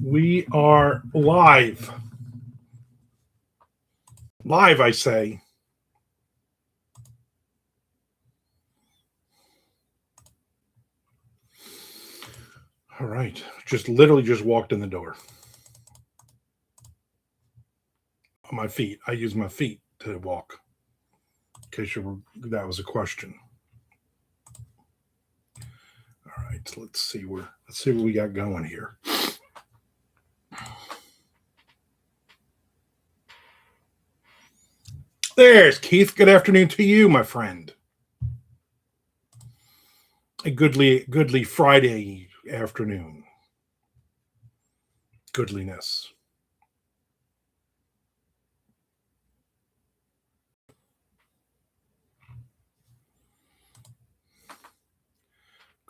We are live. Live, I say. All right. Just literally just walked in the door. On my feet. I use my feet to walk. In case that was a question. All right. Let's see what we got going here. There's Keith. Good afternoon to you, my friend. A goodly Friday afternoon. Goodliness.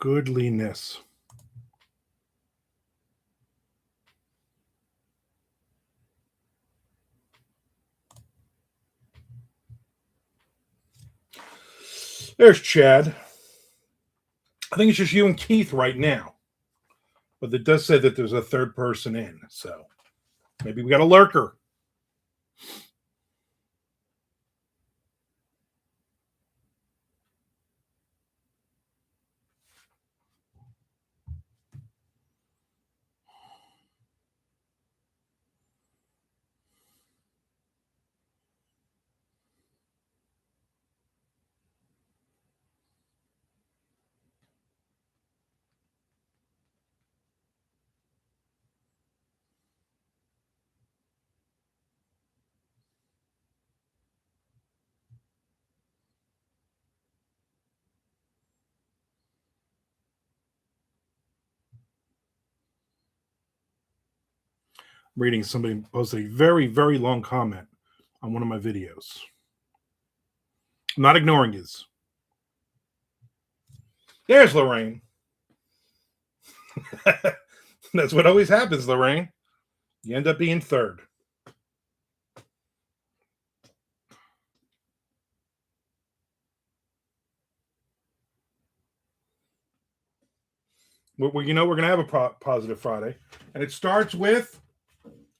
Goodliness. There's Chad. I think it's just you and Keith right now. But it does say that there's a third person in. So maybe we got a lurker. Reading somebody posted a very, very long comment on one of my videos. I'm not ignoring his. There's Lorraine. That's what always happens, Lorraine. You end up being third. We're going to have a positive Friday. And it starts with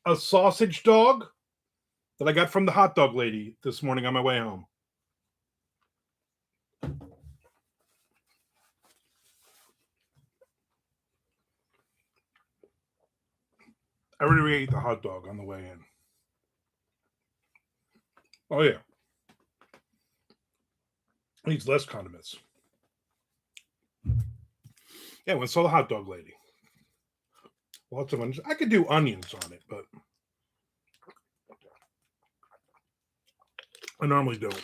a sausage dog that I got from the hot dog lady this morning on my way home. I already ate the hot dog on the way in. Oh, yeah. It needs less condiments. Yeah, when I saw the hot dog lady. Lots of onions. I could do onions on it, but I normally don't.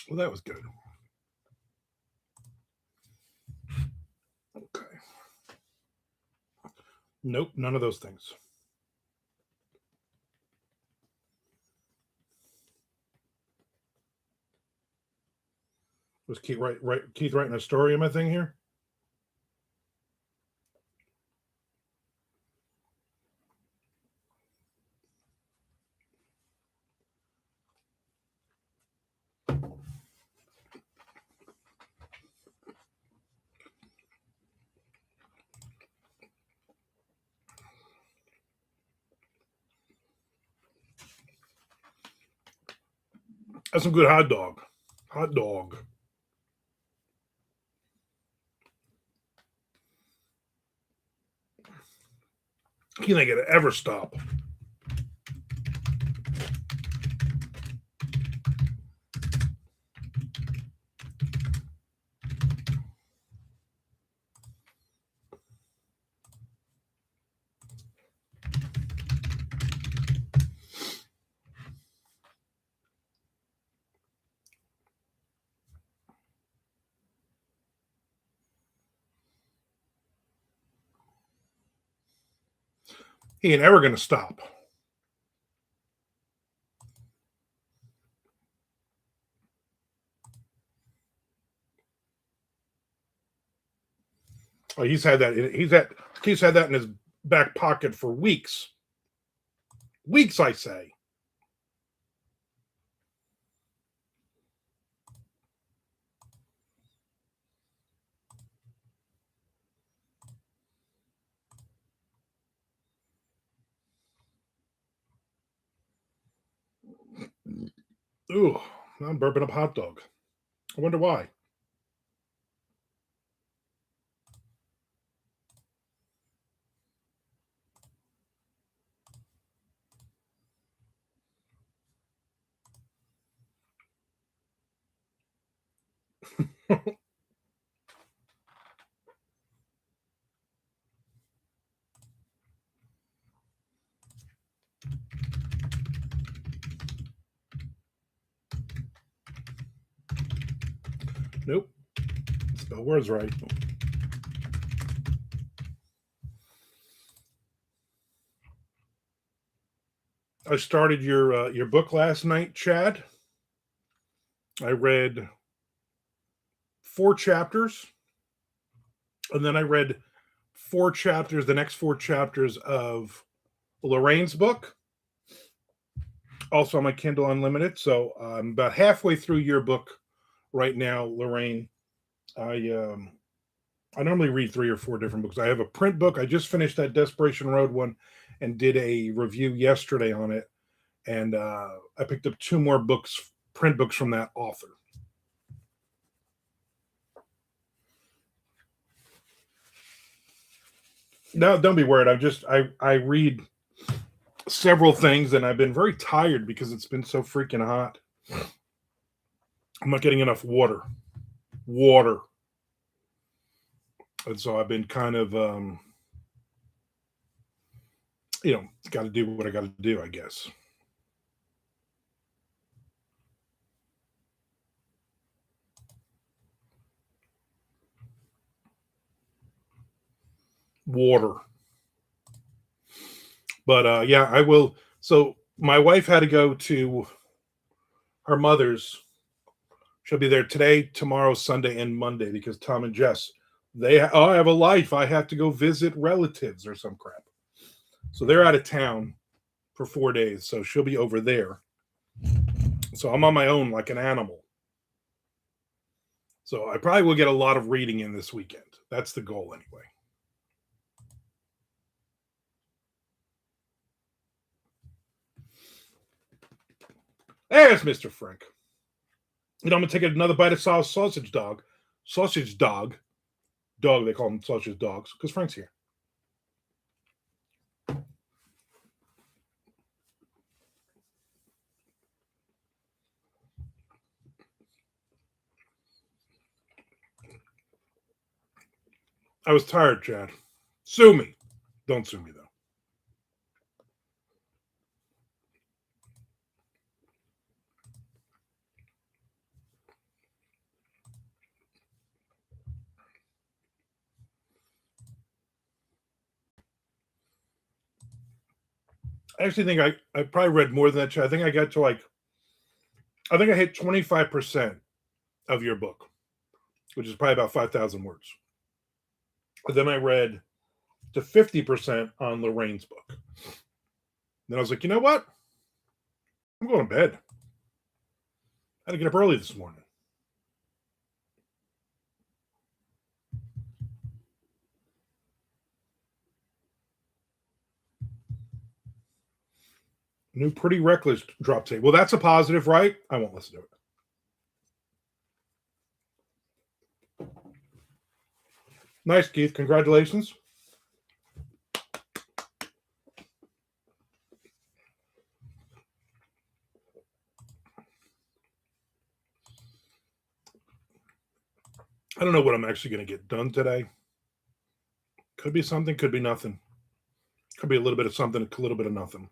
Well, that was good. Okay. Nope, none of those things. Was Keith Keith writing a story in my thing here? That's some good hot dog. Hot dog. Can't think it'll ever stop. He ain't ever going to stop. Oh, he's had that. He's had that in his back pocket for weeks. Weeks, I say. Ooh, I'm burping up hot dog. I wonder why. Nope. Spell words right. I started your book last night, Chad. I read 4 chapters, and then I read 4 chapters, the next 4 chapters of Lorraine's book, also on my Kindle Unlimited. So I'm about halfway through your book right now, Lorraine. I I normally read 3 or 4 different books. I have a print book. I just finished that Desperation Road one and did a review yesterday on it. And I picked up 2 more books, print books from that author. No, don't be worried. I read several things and I've been very tired because it's been so freaking hot. I'm not getting enough water. Water. And so I've been kind of got to do what I got to do, I guess. Water. But yeah, I will. So my wife had to go to her mother's. She'll be there today, tomorrow, Sunday, and Monday because Tom and Jess, I have a life. I have to go visit relatives or some crap. So they're out of town for 4 days. So she'll be over there. So I'm on my own like an animal. So I probably will get a lot of reading in this weekend. That's the goal anyway. There's Mr. Frank. I'm gonna take another bite of sausage dog. Sausage dog. Dog, they call them sausage dogs, because Frank's here. I was tired, Chad. Sue me. Don't sue me though. I actually think I probably read more than that, Chad. I think I got to I think I hit 25% of your book, which is probably about 5,000 words. But then I read to 50% on Lorraine's book. Then I was like, you know what? I'm going to bed. I had to get up early this morning. New Pretty Reckless drop tape. Well, that's a positive, right? I won't listen to it. Nice, Keith. Congratulations. I don't know what I'm actually going to get done today. Could be something, could be nothing. Could be a little bit of something, a little bit of nothing.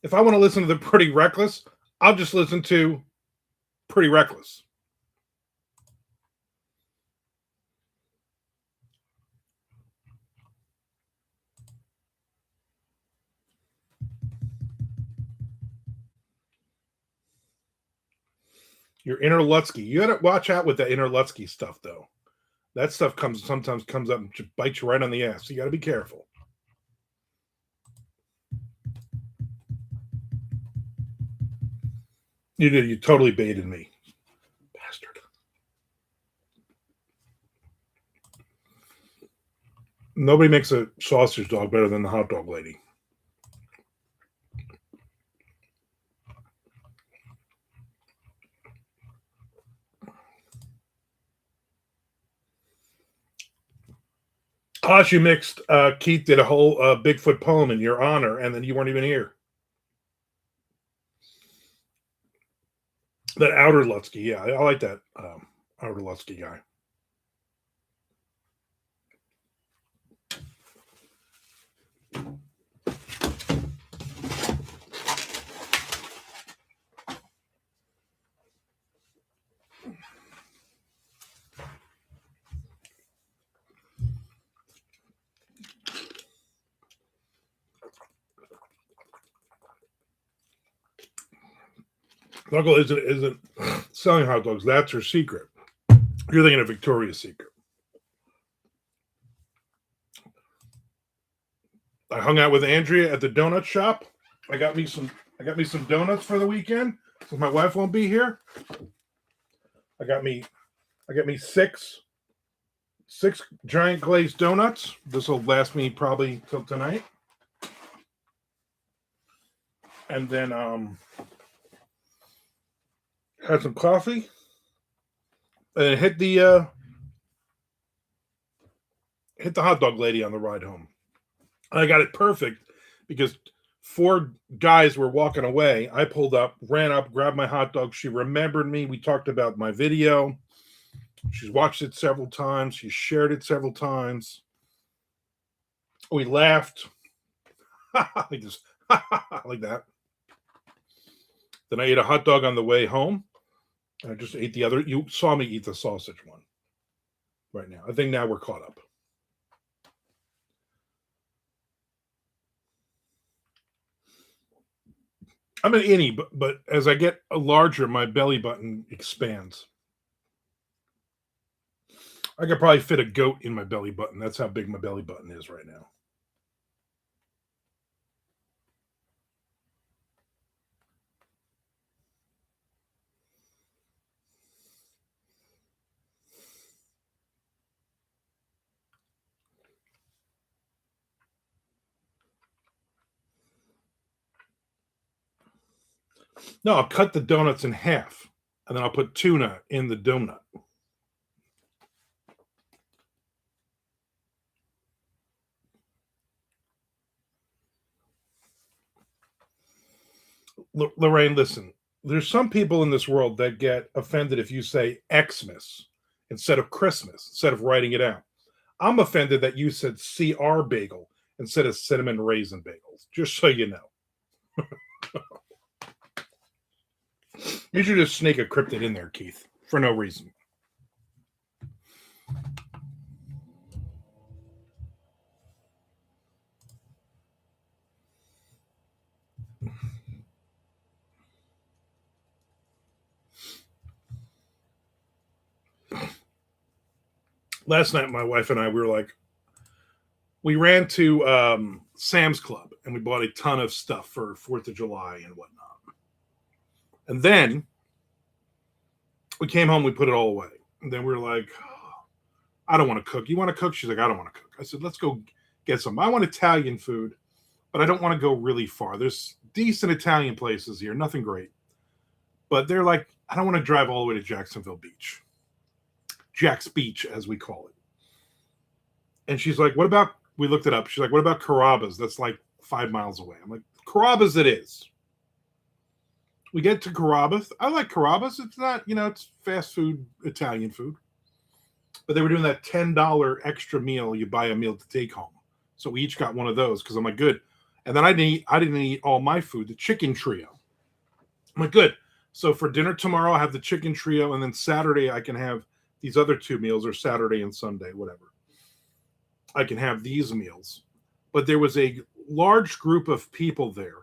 If I want to listen to the Pretty Reckless, I'll just listen to Pretty Reckless. Your inner Lutsky. You gotta watch out with the inner Lutsky stuff, though. That stuff sometimes comes up and bites you right on the ass. So you got to be careful. You did. You totally baited me, bastard. Nobody makes a sausage dog better than the hot dog lady. You mixed. Keith did a whole Bigfoot poem in your honor, and then you weren't even here. That Outer Lutsky, yeah, I like that Outer Lutsky guy. Knuckle isn't selling hot dogs. That's her secret. You're thinking of Victoria's Secret. I hung out with Andrea at the donut shop. I got me some donuts for the weekend, since my wife won't be here. I got me six giant glazed donuts. This will last me probably till tonight. And then had some coffee. And then hit the hot dog lady on the ride home. And I got it perfect because 4 guys were walking away. I pulled up, ran up, grabbed my hot dog. She remembered me. We talked about my video. She's watched it several times. She shared it several times. We laughed. like this, like that. Then I ate a hot dog on the way home. I just ate the other. You saw me eat the sausage one right now. I think now we're caught up. I'm an innie, but as I get larger, my belly button expands. I could probably fit a goat in my belly button. That's how big my belly button is right now. No, I'll cut the donuts in half, and then I'll put tuna in the donut. Lorraine, listen. There's some people in this world that get offended if you say Xmas instead of Christmas, instead of writing it out. I'm offended that you said CR bagel instead of cinnamon raisin bagels, just so you know. You should just snake a cryptid in there, Keith, for no reason. Last night, my wife and I, we ran to Sam's Club and we bought a ton of stuff for 4th of July and whatnot. And then we came home, we put it all away. And then we were like, oh, I don't want to cook. You want to cook? She's like, I don't want to cook. I said, let's go get some. I want Italian food, but I don't want to go really far. There's decent Italian places here, nothing great. But they're like, I don't want to drive all the way to Jacksonville Beach. Jack's Beach, as we call it. And she's like, what about, we looked it up. She's like, what about Carrabba's? That's like 5 miles away. I'm like, Carrabba's it is. We get to Carrabba's. I like Carrabba's. It's not, it's fast food, Italian food. But they were doing that $10 extra meal. You buy a meal to take home. So we each got one of those because I'm like, good. And then I didn't eat all my food, the chicken trio. I'm like, good. So for dinner tomorrow, I have the chicken trio, and then Saturday I can have these other two meals, or Saturday and Sunday, whatever. I can have these meals. But there was a large group of people there,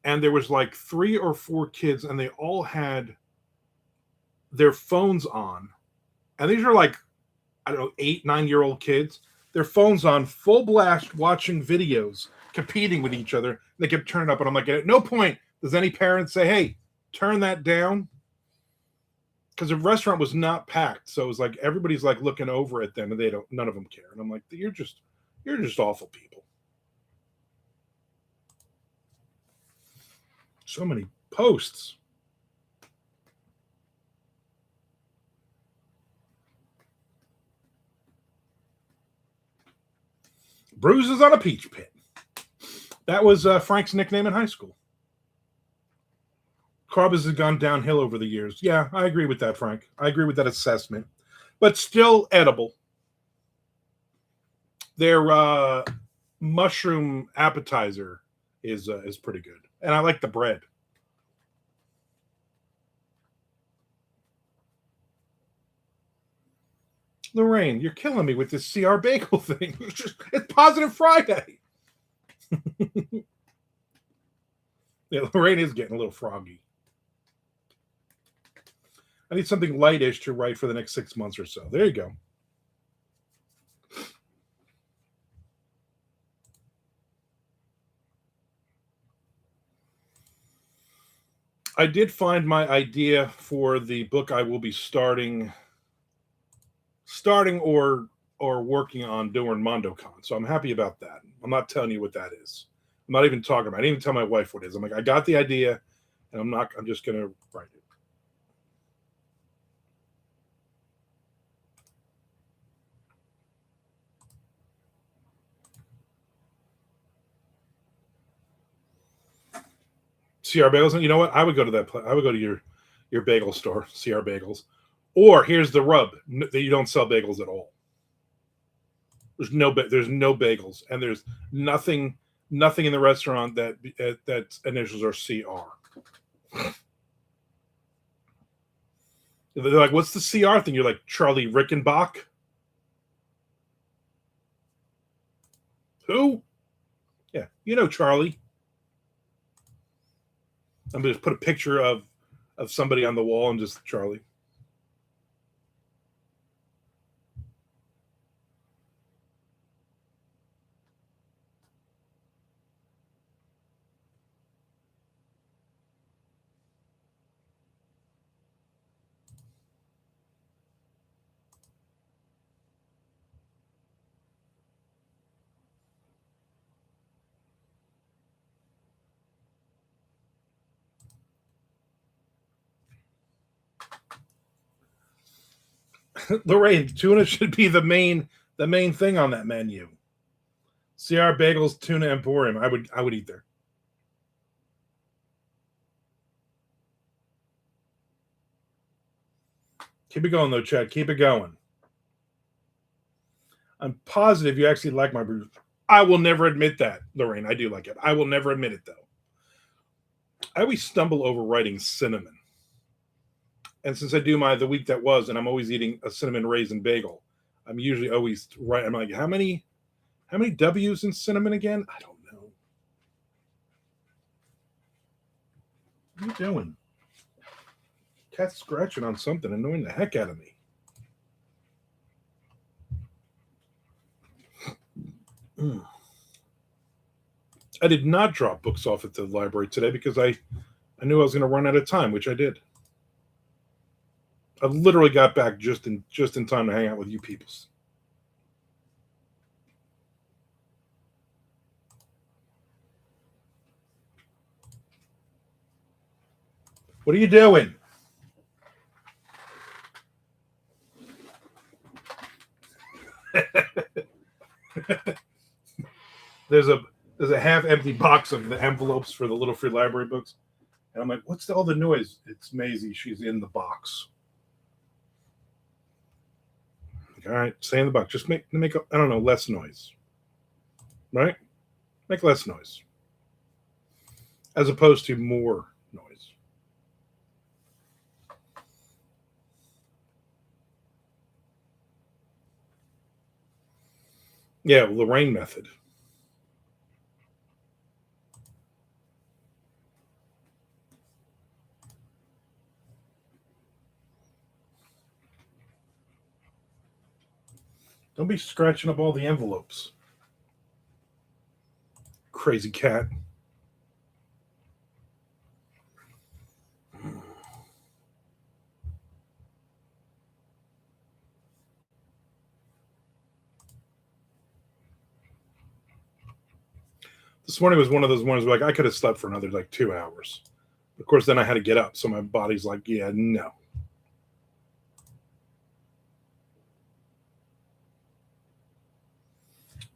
and there was like 3 or 4 kids, and they all had their phones on. And these are like, I don't know, 8, 9-year-old kids. Their phones on, full blast, watching videos, competing with each other. They kept turning up, and I'm like, at no point does any parent say, "Hey, turn that down," because the restaurant was not packed, so it was like everybody's like looking over at them, and none of them care. And I'm like, you're just awful people. So many posts. Bruises on a peach pit. That was Frank's nickname in high school. Carbs has gone downhill over the years. Yeah, I agree with that, Frank. I agree with that assessment, but still edible. Their mushroom appetizer is pretty good, and I like the bread. Lorraine, you're killing me with this CR bagel thing. It's Positive Friday. Yeah, Lorraine is getting a little froggy. I need something lightish to write for the next 6 months or so. There you go. I did find my idea for the book I will be starting or working on during MondoCon. So I'm happy about that. I'm not telling you what that is. I'm not even talking about it. I didn't even tell my wife what it is. I'm like, I got the idea, and I'm just going to write it. CR Bagels, and you know what? I would go to that. I would go to your bagel store, CR Bagels. Or here's the rub: that you don't sell bagels at all. There's no bagels, and there's nothing in the restaurant that initials are CR. They're like, "What's the CR thing?" You're like, Charlie Rickenbach. Who? Yeah, you know Charlie. I'm gonna just put a picture of somebody on the wall and just Charlie. Lorraine, tuna should be the main thing on that menu. CR Bagels Tuna Emporium. I would eat there. Keep it going though, Chad. Keep it going. I'm positive you actually like my brew. I will never admit that, Lorraine. I do like it. I will never admit it though. I always stumble over writing cinnamon. And since I do the week that was, and I'm always eating a cinnamon raisin bagel, I'm usually always right. I'm like, how many W's in cinnamon again? I don't know. What are you doing? Cat's scratching on something, annoying the heck out of me. I did not drop books off at the library today because I knew I was going to run out of time, which I did. I literally got back just in time to hang out with you peoples. What are you doing? There's a half empty box of the envelopes for the Little Free Library books, and I'm like, what's all the noise? It's Maisie. She's in the box. Like, all right, stay in the box. Just make I don't know, less noise, right? Make less noise, as opposed to more noise. Yeah, Lorraine method. Don't be scratching up all the envelopes. Crazy cat. This morning was one of those mornings where like I could have slept for another like 2 hours. Of course, then I had to get up, so my body's like, yeah, no.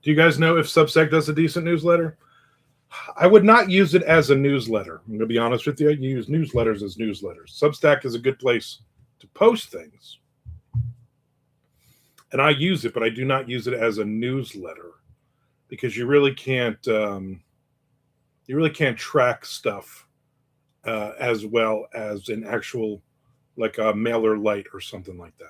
Do you guys know if Substack does a decent newsletter? I would not use it as a newsletter. I'm going to be honest with you. You use newsletters as newsletters. Substack is a good place to post things. And I use it, but I do not use it as a newsletter because you really can't track stuff as well as an actual like a mailer light or something like that.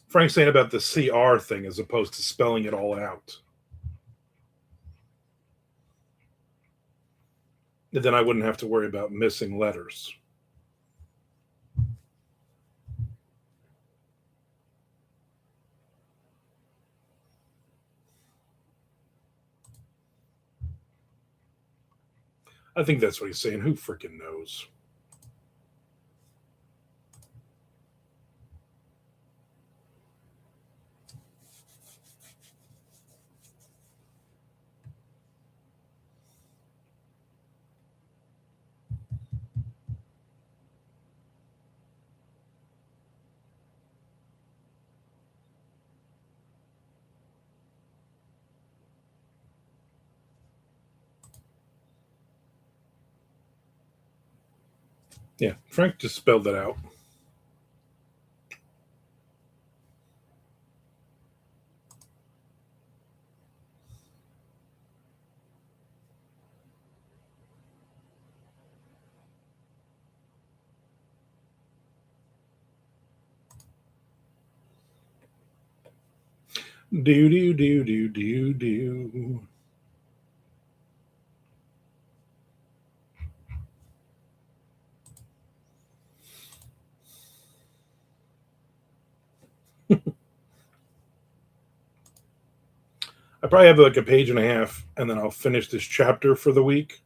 Frank's saying about the CR thing as opposed to spelling it all out. And then I wouldn't have to worry about missing letters. I think that's what he's saying. Who freaking knows? Yeah, Frank just spelled it out. Do do do do do do. I probably have like a page and a half, and then I'll finish this chapter for the week.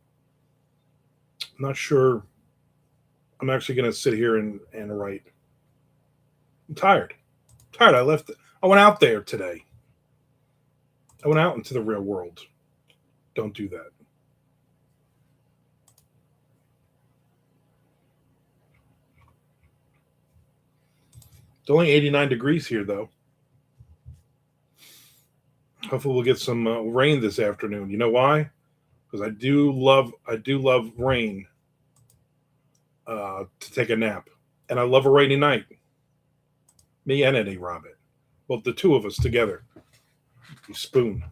I'm not sure. I'm actually going to sit here and write. I'm tired. Tired. I left. I went out there today. I went out into the real world. Don't do that. It's only 89 degrees here, though. Hopefully, we'll get some rain this afternoon. You know why? Because I do love rain to take a nap, and I love a rainy night. Me and Eddie Robert, well, the two of us together. We spoon.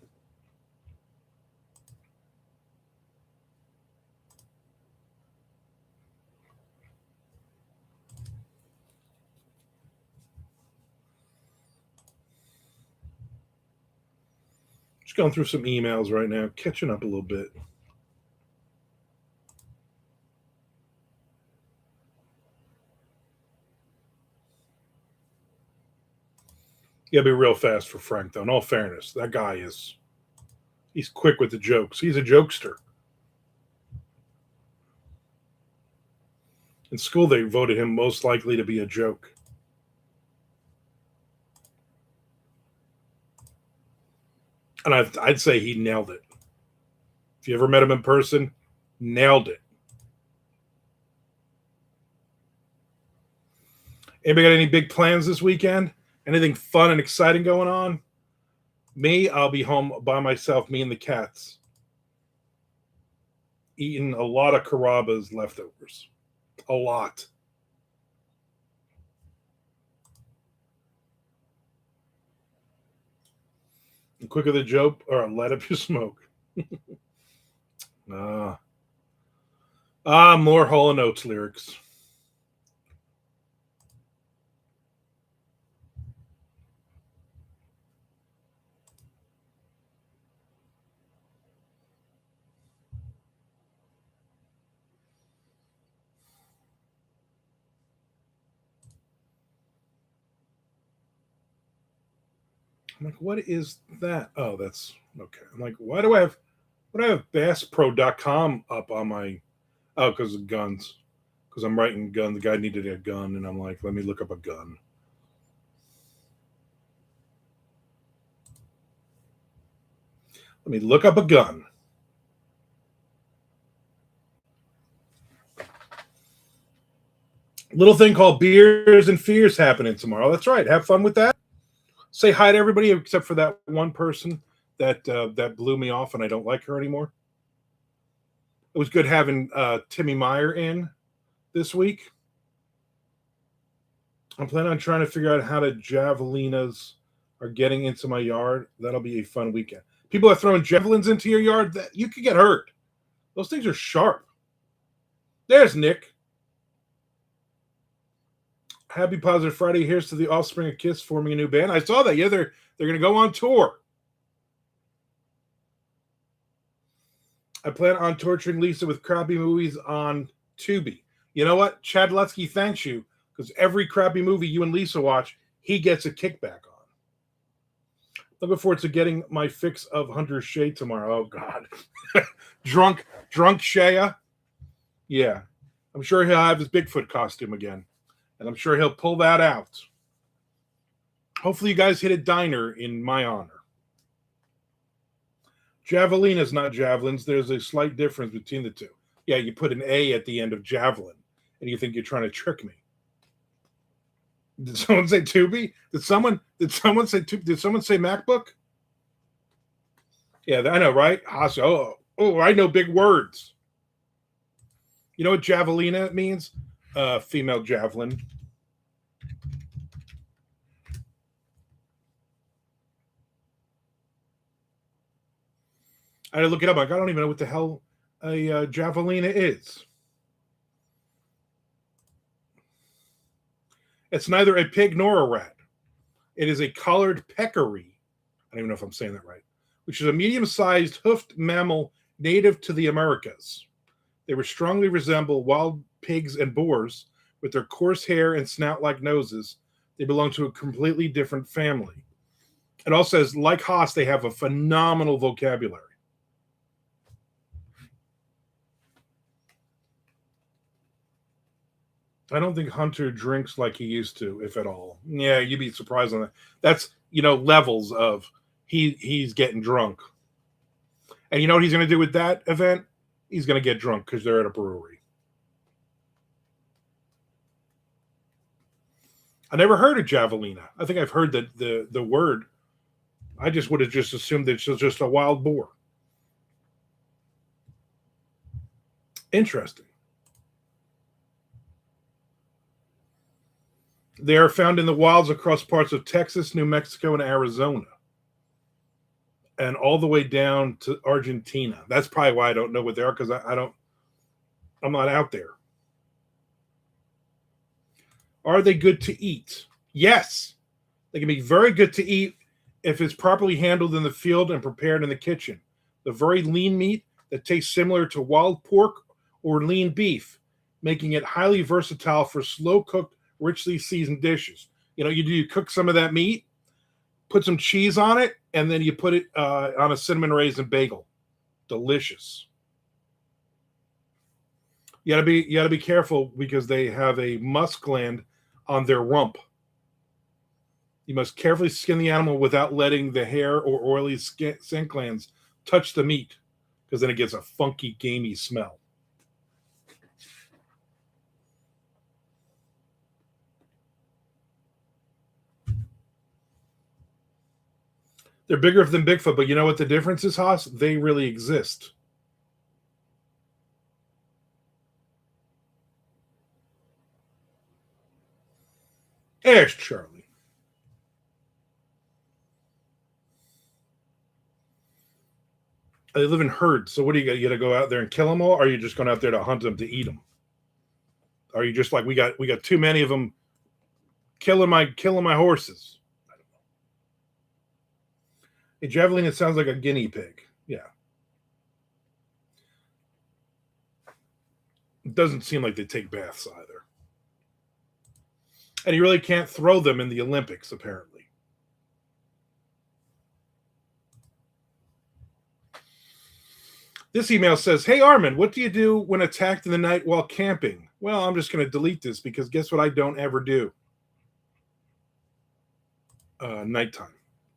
Just going through some emails right now, catching up a little bit. You gotta be real fast for Frank, though. In all fairness, that guy he's quick with the jokes. He's a jokester. In school, they voted him most likely to be a joke. And I'd say he nailed it. If you ever met him in person, nailed it. Anybody got any big plans this weekend? Anything fun and exciting going on? Me, I'll be home by myself, me and the cats, eating a lot of Carrabba's leftovers. A lot. The quicker the joke, or let up your smoke. Ah, more Hall and Oates lyrics. I'm like, what is that? Oh, that's okay. I'm like, why do I have BassPro.com up on my, oh, because of guns. Because I'm writing gun. The guy needed a gun, and I'm like, let me look up a gun. Let me look up a gun. Little thing called Beers and Fears happening tomorrow. That's right. Have fun with that. Say hi to everybody except for that one person that blew me off, and I don't like her anymore. It was good having Timmy Meyer in this week. I'm planning on trying to figure out how to javelinas are getting into my yard. That'll be a fun weekend. People are throwing javelins into your yard. That you could get hurt. Those things are sharp. There's Nick. Happy Positive Friday. Here's to the offspring of Kiss forming a new band. I saw that. Yeah, they're going to go on tour. I plan on torturing Lisa with crappy movies on Tubi. You know what? Chad Lutsky thanks you because every crappy movie you and Lisa watch, he gets a kickback on. Looking forward to getting my fix of Hunter Shea tomorrow. Oh God, drunk Shea. Yeah, I'm sure he'll have his Bigfoot costume again, and I'm sure he'll pull that out. Hopefully, you guys hit a diner in my honor. Javelin is not javelins. There's a slight difference between the two. Yeah, you put an A at the end of javelin, and you think you're trying to trick me. Did someone say Tubi? Did someone say Did someone say MacBook? Yeah, I know, right? Oh, I know big words. You know what javelina means? Female javelin. I had to look it up. Like, I don't even know what the hell a javelina is. It's neither a pig nor a rat. It is a collared peccary. I don't even know if I'm saying that right, which is a medium sized hoofed mammal native to the Americas. They were strongly resemble wild pigs and boars with their coarse hair and snout like noses. They belong to a completely different family. It also says, like Haas, they have a phenomenal vocabulary. I don't think Hunter drinks like he used to, if at all. Yeah, you'd be surprised on that. That's levels of he's getting drunk. And you know what he's going to do with that event? He's going to get drunk because they're at a brewery. I never heard of javelina. I think I've heard the word. I just would have just assumed that it's just a wild boar. Interesting. They are found in the wilds across parts of Texas, New Mexico, and Arizona, and all the way down to Argentina. That's probably why I don't know what they are because I don't. I'm not out there. Are they good to eat? Yes, they can be very good to eat if it's properly handled in the field and prepared in the kitchen. The very lean meat that tastes similar to wild pork or lean beef, making it highly versatile for slow cooked, richly seasoned dishes. You cook some of that meat, put some cheese on it, and then you put it on a cinnamon raisin bagel. Delicious. You gotta be careful because they have a musk gland on their rump. You must carefully skin the animal without letting the hair or oily scent glands touch the meat, because then it gets a funky, gamey smell. They're bigger than Bigfoot, but you know what the difference is, Haas? They really exist. There's Charlie. They live in herds, so what do you got? You got to go out there and kill them all, or are you just going out there to hunt them to eat them? Are you just like we got too many of them killing my horses? A javelin, it sounds like a guinea pig. Yeah. It doesn't seem like they take baths either. And you really can't throw them in the Olympics, apparently. This email says, "Hey, Armand, what do you do when attacked in the night while camping?" Well, I'm just going to delete this because guess what I don't ever do? Nighttime.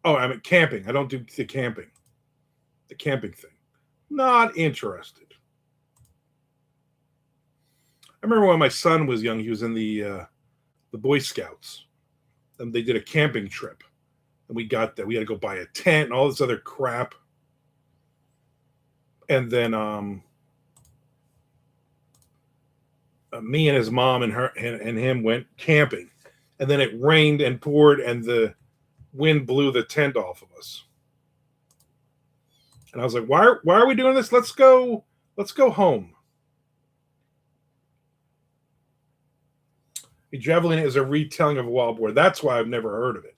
Oh, I'm at camping. I don't do the camping. The camping thing. Not interested. I remember when my son was young, he was in the Boy Scouts. And they did a camping trip. And we got that. We had to go buy a tent and all this other crap. And then me and his mom and her and him went camping. And then it rained and poured and the wind blew the tent off of us. And I was like, why are we doing this? Let's go home. A javelin is a retelling of a wild boar. That's why I've never heard of it.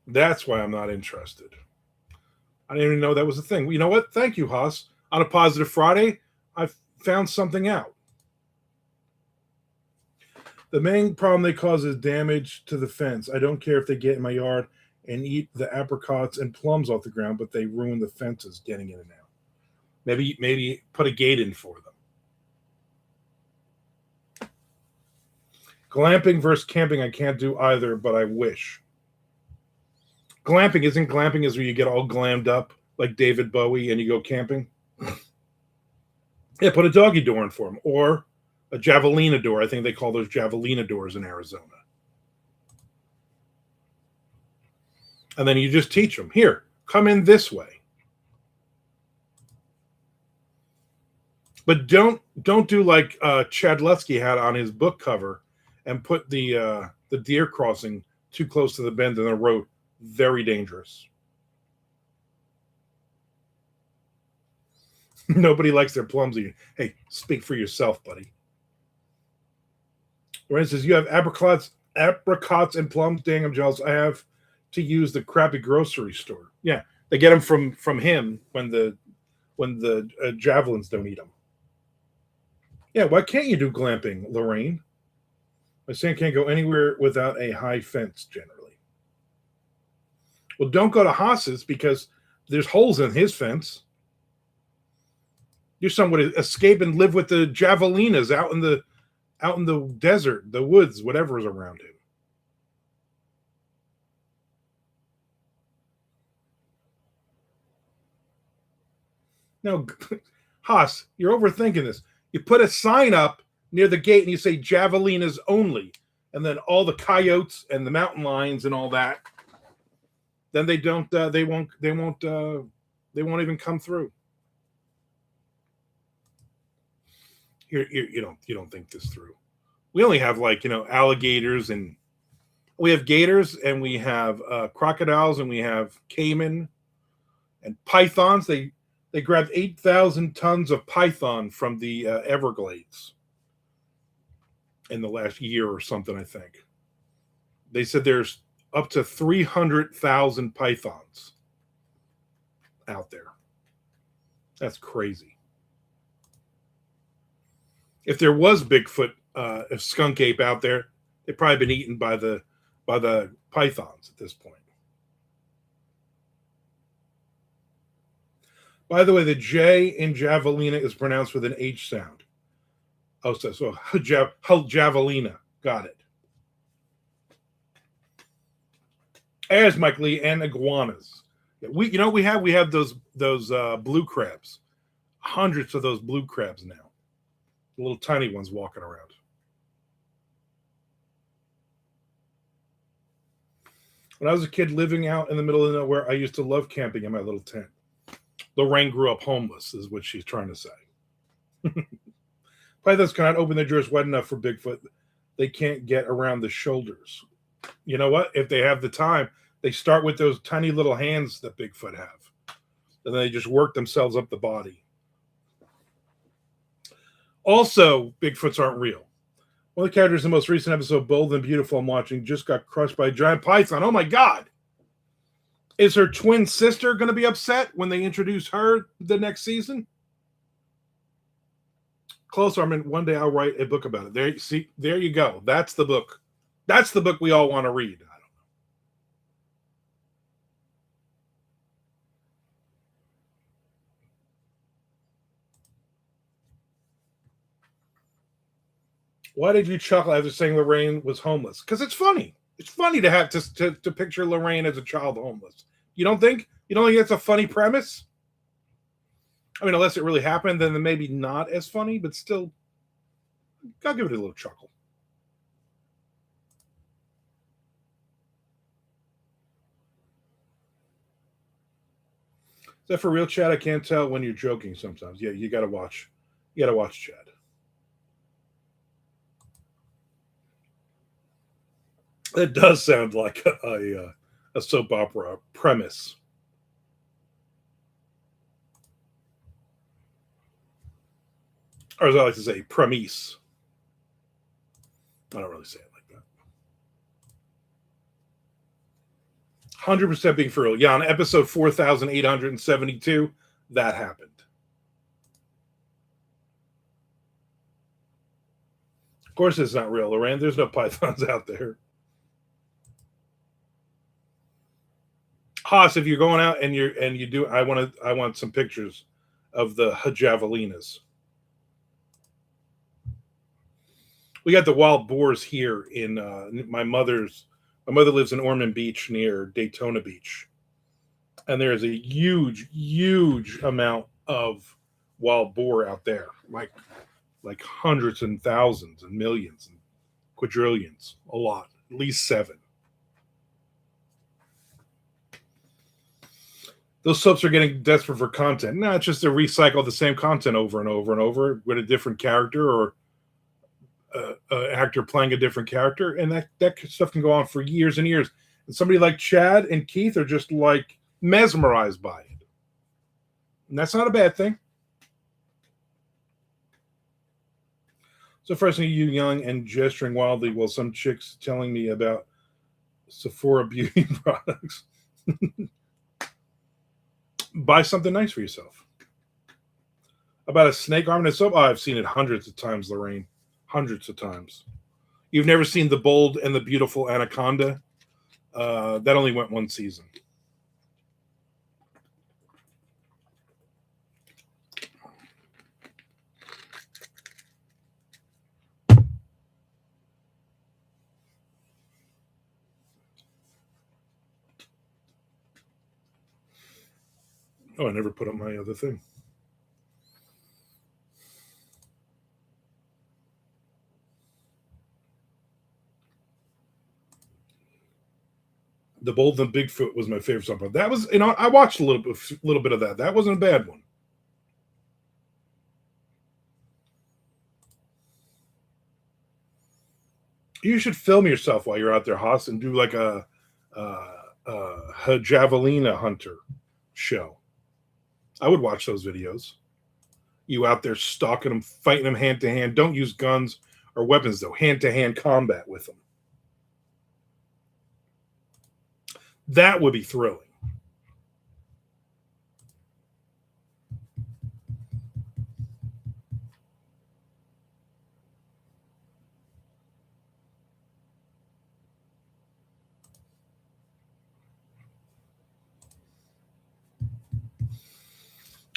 That's why I'm not interested. I didn't even know that was a thing. You know what? Thank you, Haas. On a positive Friday, I found something out. The main problem they cause is damage to the fence. I don't care if they get in my yard and eat the apricots and plums off the ground, but they ruin the fences getting in and out. Maybe put a gate in for them. Glamping versus camping, I can't do either, but I wish. Glamping isn't glamping is where you get all glammed up like David Bowie and you go camping. Yeah, put a doggy door in for them or a javelina door. I think they call those javelina doors in Arizona. And then you just teach them, here, come in this way. But don't do like Chad Lutsky had on his book cover and put the deer crossing too close to the bend in the road. Very dangerous. Nobody likes their plums. Hey, speak for yourself, buddy. Loren says, you have apricots and plums. Dang, I'm jealous. I have to use the crappy grocery store. Yeah, they get them from him when the javelins don't eat them. Yeah, why can't you do glamping, Lorraine? My son can't go anywhere without a high fence, generally. Well, don't go to Haas's because there's holes in his fence. Your son would escape and live with the javelinas out in the desert, the woods, whatever is around him. No, Haas, you're overthinking this. You put a sign up near the gate and you say javelinas only, and then all the coyotes and the mountain lions and all that. Then they don't. They won't even come through. You don't think this through. We only have alligators and we have gators and we have crocodiles and we have caiman and pythons. They grabbed 8,000 tons of python from the Everglades in the last year or something. I think they said there's up to 300,000 pythons out there. That's crazy. If there was Bigfoot, a skunk ape out there, they've probably been eaten by the pythons at this point. By the way, the J in javelina is pronounced with an H sound. Oh, so javelina. Got it. As Mike Lee and iguanas. We have those blue crabs. Hundreds of those blue crabs now. The little tiny ones walking around. When I was a kid living out in the middle of nowhere, I used to love camping in my little tent. Lorraine grew up homeless, is what she's trying to say. Pythons cannot open their jaws wide enough for Bigfoot. They can't get around the shoulders. You know what? If they have the time, they start with those tiny little hands that Bigfoot have. And then they just work themselves up the body. Also, Bigfoots aren't real. One of the characters in the most recent episode, Bold and Beautiful, I'm watching, just got crushed by a giant python. Oh my God. Is her twin sister going to be upset when they introduce her the next season? Close, Armand. One day I'll write a book about it. There you go. That's the book. That's the book we all want to read. I don't know. Why did you chuckle after saying Lorraine was homeless? Because it's funny. It's funny to have to picture Lorraine as a child homeless. You don't think? You don't think it's a funny premise? I mean, unless it really happened, then maybe not as funny, but still, I'll give it a little chuckle. Is that for real, Chad? I can't tell when you're joking sometimes. Yeah, you gotta watch. You gotta watch Chad. It does sound like a soap opera premise. Or as I like to say, premise. I don't really say it like that. 100% being for real. Yeah, on episode 4,872, that happened. Of course, it's not real, Lorraine. There's no pythons out there. Haas, if you're going out and you do, I want some pictures of the javelinas. We got the wild boars here in my mother lives in Ormond Beach near Daytona Beach, and there is a huge amount of wild boar out there, like hundreds and thousands and millions and quadrillions, a lot, at least 7. Those subs are getting desperate for content. No, it's just to recycle the same content over and over and over with a different character or actor playing a different character, and that stuff can go on for years and years. And somebody like Chad and Keith are just like mesmerized by it, and that's not a bad thing. So frustrating, you young and gesturing wildly while some chicks telling me about Sephora beauty products. Buy something nice for yourself. About a snake arm and soap? Oh, I've seen it hundreds of times, Lorraine. Hundreds of times. You've never seen The Bold and the Beautiful Anaconda? That only went one season. Oh, I never put up my other thing. The Bold and Bigfoot was my favorite song. That was, I watched a little bit of that. That wasn't a bad one. You should film yourself while you're out there, Haas, and do like a javelina hunter show. I would watch those videos. You out there stalking them, fighting them hand to hand. Don't use guns or weapons, though. Hand to hand combat with them. That would be thrilling.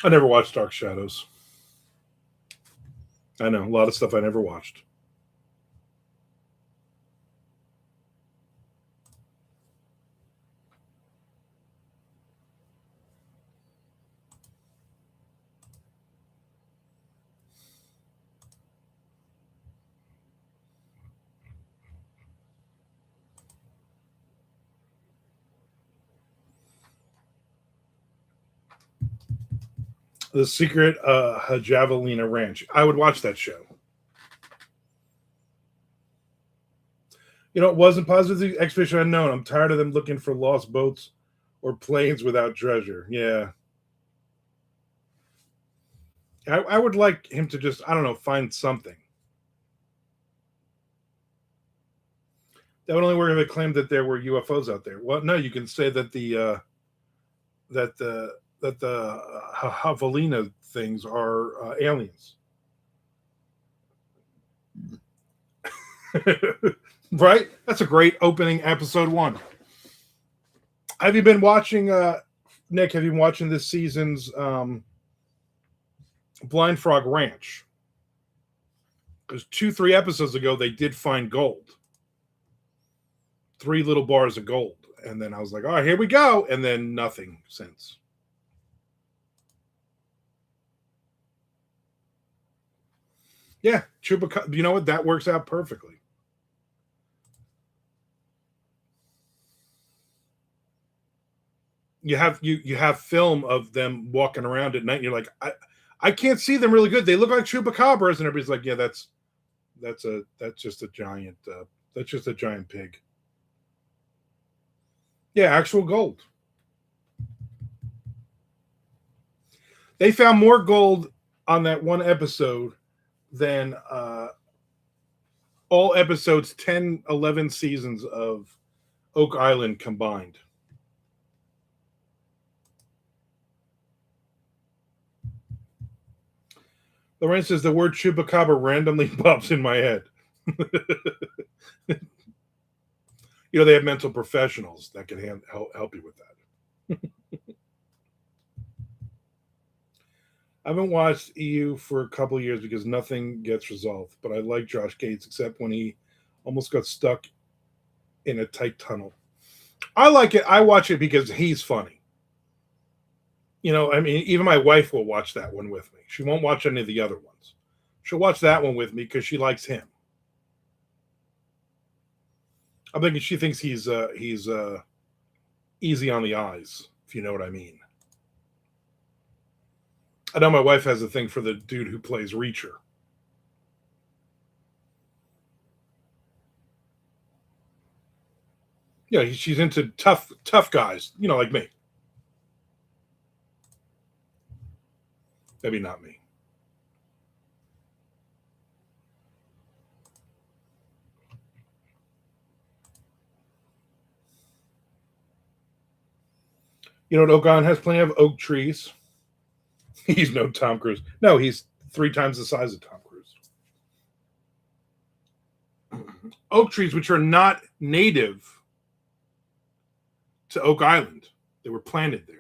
I never watched Dark Shadows. I know a lot of stuff I never watched. The Secret Javelina Ranch. I would watch that show. It wasn't Positive Expedition Unknown. I'm tired of them looking for lost boats or planes without treasure. Yeah. I would like him to just, I don't know, find something. That would only work if they claimed that there were UFOs out there. Well, no, you can say that the javelina things are aliens. Right? That's a great opening episode 1. Have you been watching, Nick? Have you been watching this season's Blind Frog Ranch? Because 2-3 episodes ago, they did find gold. 3 little bars of gold. And then I was like, all right, here we go. And then nothing since. Yeah, Chupacabra. You know what? That works out perfectly. You have film of them walking around at night. And you're like, I can't see them really good. They look like chupacabras, and everybody's like, yeah, that's just a giant pig. Yeah, actual gold. They found more gold on that one episode than all episodes 10, 11 seasons of Oak Island combined. Lorraine says the word chupacabra randomly pops in my head. They have mental professionals that can help you with that. I haven't watched EU for a couple of years because nothing gets resolved, but I like Josh Gates, except when he almost got stuck in a tight tunnel. I like it. I watch it because he's funny. Even my wife will watch that one with me. She won't watch any of the other ones. She'll watch that one with me because she likes him. I'm thinking she thinks he's easy on the eyes, if you know what I mean. I know my wife has a thing for the dude who plays Reacher. Yeah, she's into tough guys, like me. Maybe not me. Oak Island has plenty of oak trees. He's no Tom Cruise. No, he's 3 times the size of Tom Cruise. Oak trees, which are not native to Oak Island. They were planted there.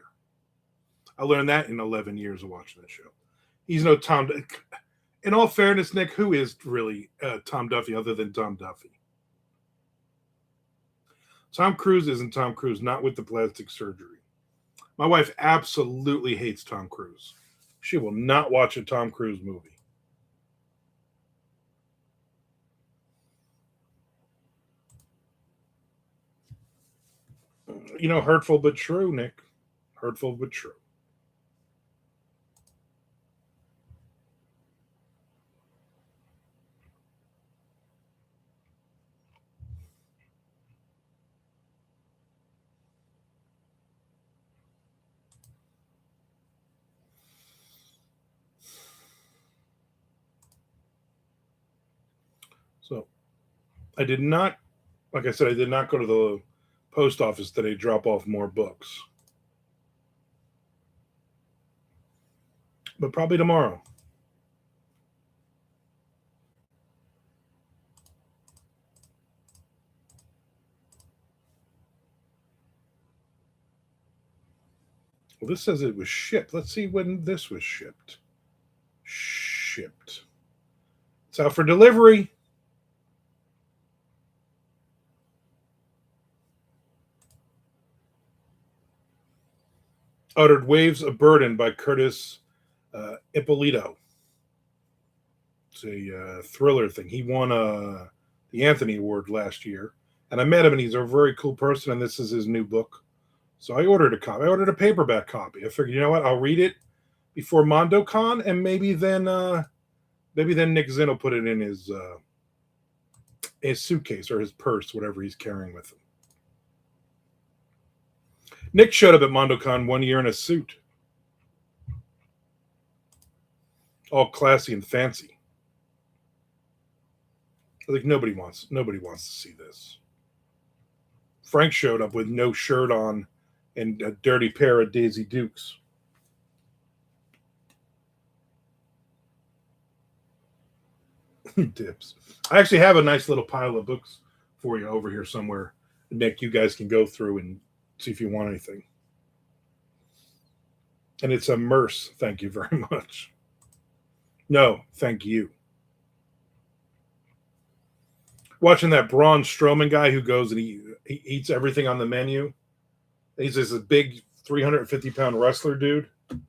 I learned that in 11 years of watching that show. He's no Tom. In all fairness, Nick, who is really Tom Duffy other than Tom Duffy? Tom Cruise isn't Tom Cruise, not with the plastic surgery. My wife absolutely hates Tom Cruise. She will not watch a Tom Cruise movie. Hurtful but true, Nick. Hurtful but true. So, I did not, like I said, I did not go to the post office today to drop off more books. But probably tomorrow. Well, this says it was shipped. Let's see when this was shipped. Shipped. It's out for delivery. Uttered Waves of Burden by Curtis Ippolito. It's a thriller thing. He won the Anthony Award last year. And I met him, and he's a very cool person, and this is his new book. So I ordered a copy. I ordered a paperback copy. I figured, you know what? I'll read it before MondoCon, and maybe then Nick Zinn will put it in his suitcase or his purse, whatever he's carrying with him. Nick showed up at MondoCon one year in a suit, all classy and fancy. I think nobody wants to see this. Frank showed up with no shirt on and a dirty pair of Daisy Dukes. Dips. I actually have a nice little pile of books for you over here somewhere, Nick. You guys can go through and see if you want anything. And it's a Merce. Thank you very much. No, thank you. Watching that Braun Strowman guy who goes and he eats everything on the menu. He's this big 350-pound wrestler dude. And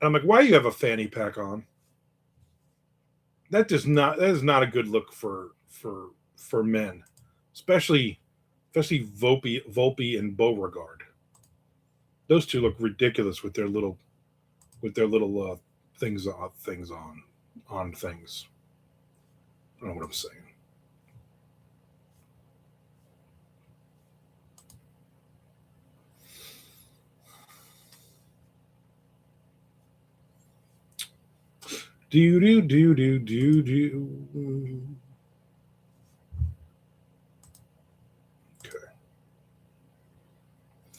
I'm like, why do you have a fanny pack on? That is not a good look for men, especially Volpe and Beauregard. Those two look ridiculous with their little things on things. I don't know what I'm saying. Do. Okay.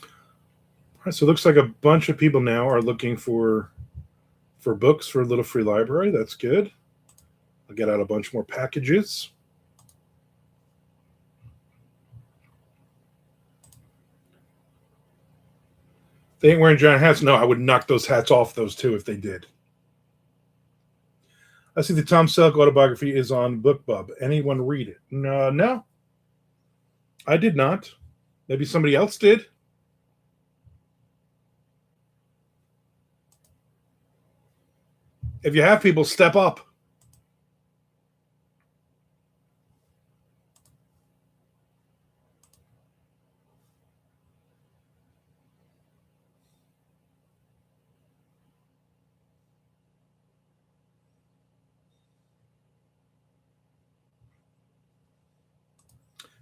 All right, so it looks like a bunch of people now are looking for books for a little free library. That's good. I'll get out a bunch more packages. They ain't wearing giant hats. No, I would knock those hats off those two if they did. I see the Tom Selleck autobiography is on BookBub. Anyone read it? No. I did not. Maybe somebody else did. If you have people, step up.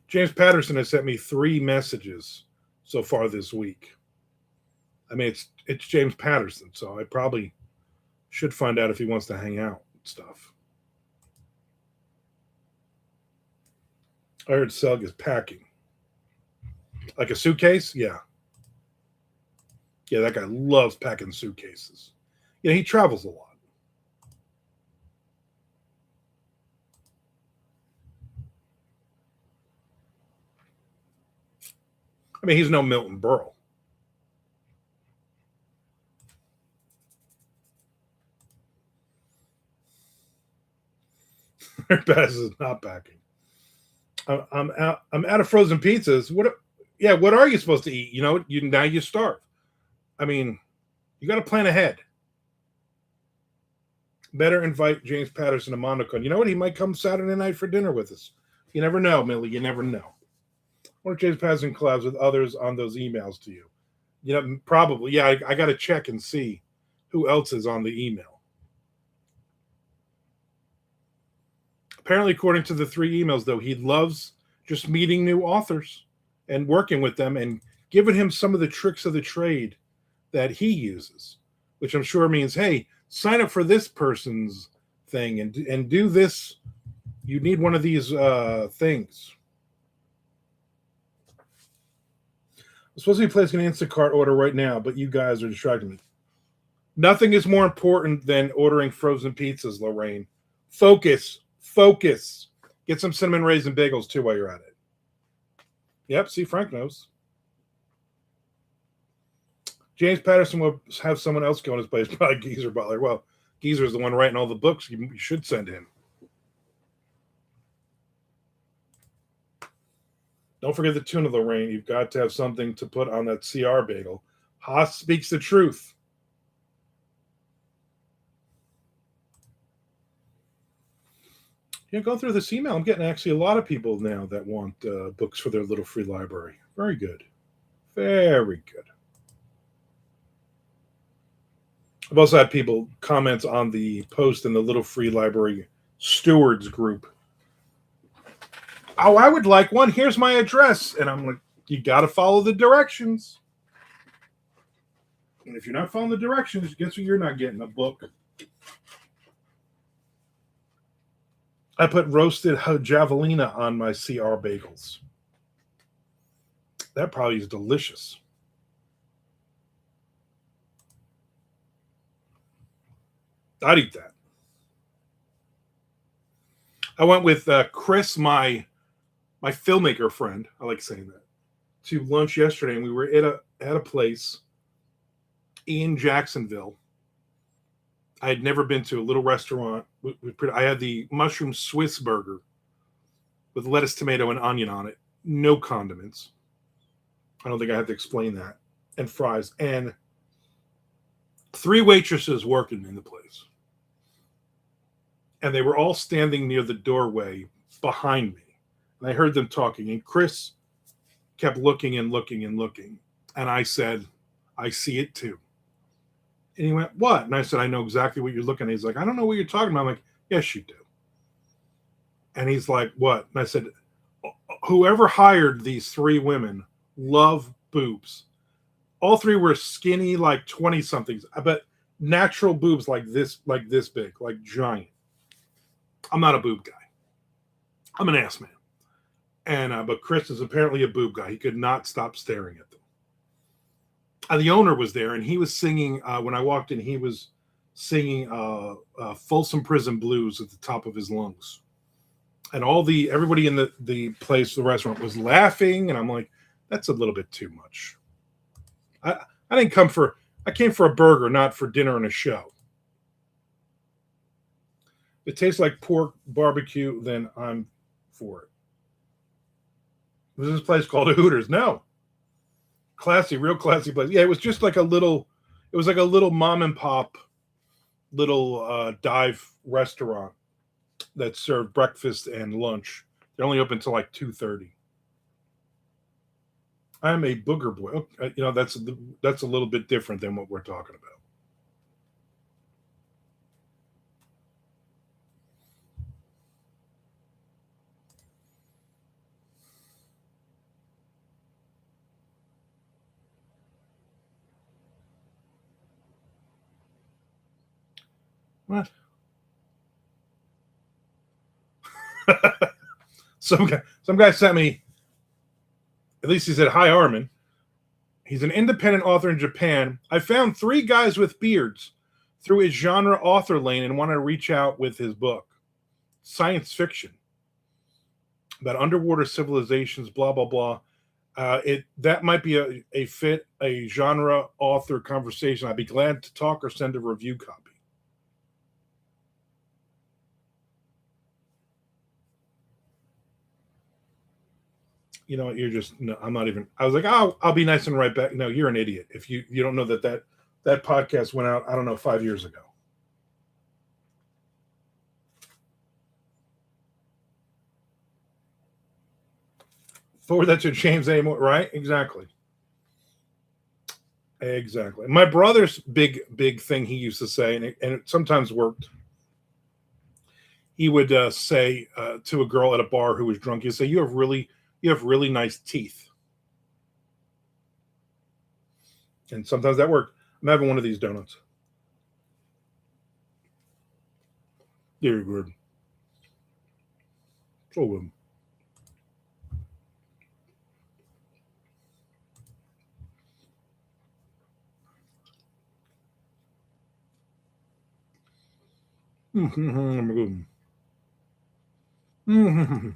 James Patterson has sent me 3 messages so far this week. I mean, it's James Patterson, so I probably should find out if he wants to hang out and stuff. I heard Selg is packing. Like a suitcase? Yeah. Yeah, that guy loves packing suitcases. Yeah, he travels a lot. I mean, he's no Milton Berle. Bass is not packing. I'm out of frozen pizzas. What are you supposed to eat? Now you starve. I mean, you got to plan ahead. Better invite James Patterson to MondoCon. You know what? He might come Saturday night for dinner with us. You never know, Millie. You never know. Or James Patterson collabs with others on those emails to you. Probably. Yeah, I got to check and see who else is on the email. Apparently, according to the 3 emails, though, he loves just meeting new authors and working with them and giving him some of the tricks of the trade that he uses, which I'm sure means, hey, sign up for this person's thing and do this. You need one of these things. I'm supposed to be placing an Instacart order right now, but you guys are distracting me. Nothing is more important than ordering frozen pizzas, Lorraine. Focus. Get some cinnamon raisin bagels, too, while you're at it. Yep, see, Frank knows. James Patterson will have someone else go in his place, probably Geezer Butler. Well, Geezer's the one writing all the books. You should send him. Don't forget the tuna, Lorraine. You've got to have something to put on that CR bagel. Haas speaks the truth. Go through this email. I'm getting actually a lot of people now that want books for their little free library. Very good. Very good. I've also had people comment on the post in the Little Free Library Stewards group. Oh, I would like one. Here's my address. And I'm like, you got to follow the directions. And if you're not following the directions, guess what? You're not getting a book. I put roasted javelina on my CR bagels. That probably is delicious. I'd eat that. I went with Chris, my filmmaker friend. I like saying that, to lunch yesterday, and we were at a place in Jacksonville. I had never been to a little restaurant. I had the mushroom Swiss burger with lettuce, tomato, and onion on it. No condiments. I don't think I have to explain that. And fries. And 3 waitresses working in the place. And they were all standing near the doorway behind me. And I heard them talking. And Chris kept looking and looking and looking. And I said, I see it too. And he went, what? And I said, I know exactly what you're looking at. He's like, I don't know what you're talking about. I'm like, yes, you do. And he's like, what? And I said, whoever hired these 3 women love boobs. All 3 were skinny, like 20-somethings, but natural boobs like this big, like giant. I'm not a boob guy. I'm an ass man. And but Chris is apparently a boob guy. He could not stop staring at them. The owner was there, and he was singing. When I walked in, he was singing Folsom Prison Blues at the top of his lungs. And everybody in the place, the restaurant, was laughing, and I'm like, that's a little bit too much. I came for a burger, not for dinner and a show. If it tastes like pork barbecue, then I'm for it. Was this place called a Hooters? No. Classy, real classy place. Yeah, it was just like a little mom and pop little dive restaurant that served breakfast and lunch. They're only open until like 2:30. I'm a booger boy. That's a little bit different than what we're talking about. What? Some guy sent me. At least he said, "Hi, Armand. He's an independent author in Japan. I found 3 guys with beards through his genre author lane and wanted to reach out with his book. Science fiction about underwater civilizations, blah blah blah. That might be a genre author conversation. I'd be glad to talk or send a review copy." You know, you're just no. I'm not even. I was like, oh, I'll be nice and write back. No, you're an idiot if you don't know that podcast went out. I don't know, 5 years ago. Forward that to James A. Moore, right? Exactly. Exactly. My brother's big thing he used to say, and it sometimes worked. He would say to a girl at a bar who was drunk, he'd say, you have really nice teeth. And sometimes that worked. I'm having one of these donuts. Very good. So good. Mm-hmm. Mm-hmm.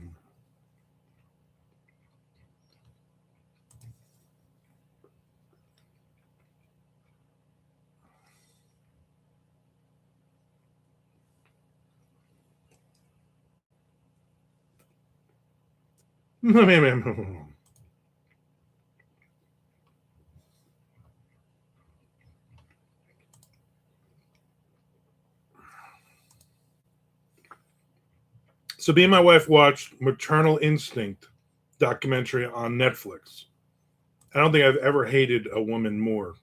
So me and my wife watched Maternal Instinct documentary on Netflix. I don't think I've ever hated a woman more.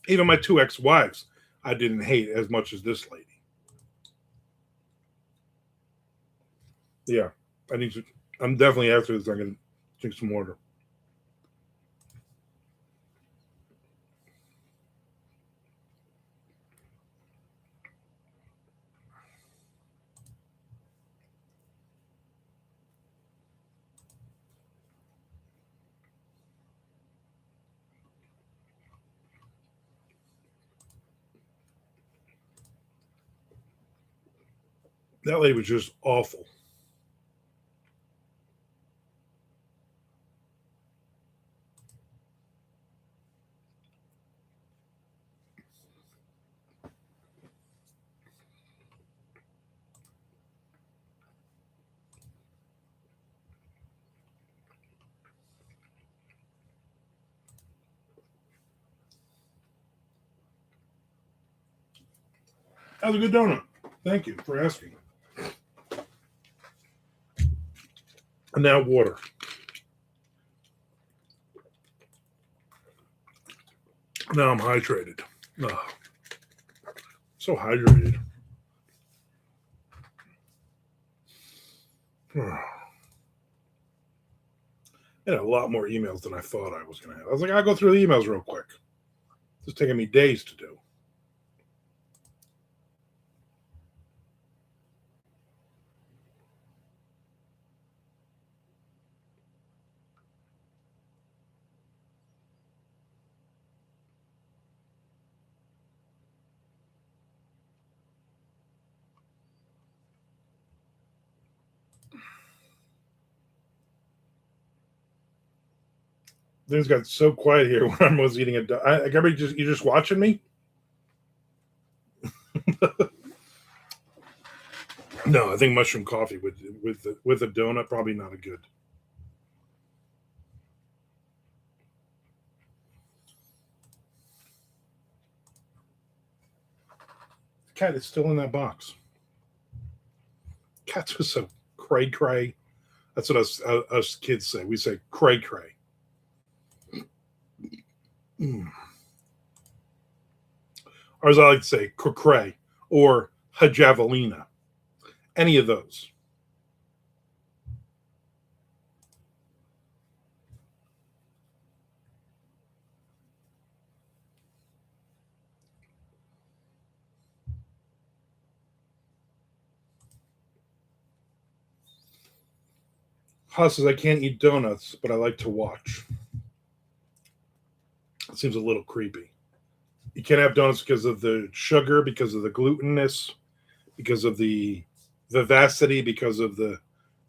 Even my 2 ex-wives. I didn't hate as much as this lady. Yeah, I need to. I'm definitely after this. I'm gonna drink some water. That lady was just awful. That was a good donut. Thank you for asking. And now water. Now I'm hydrated. Oh, so hydrated. I had a lot more emails than I thought I was going to have. I was like, I'll go through the emails real quick. It's taking me days to do. Things got so quiet here when I was eating it. Everybody just you just watching me? No, I think mushroom coffee with a donut probably not a good. The cat is still in that box. Cats are so cray cray. That's what us kids say. We say cray cray. Mm. Or as I like to say, cray or hajavelina. Any of those. Haas says I can't eat donuts, but I like to watch. It seems a little creepy. You can't have donuts because of the sugar, because of the glutenness, because of the vivacity, because of the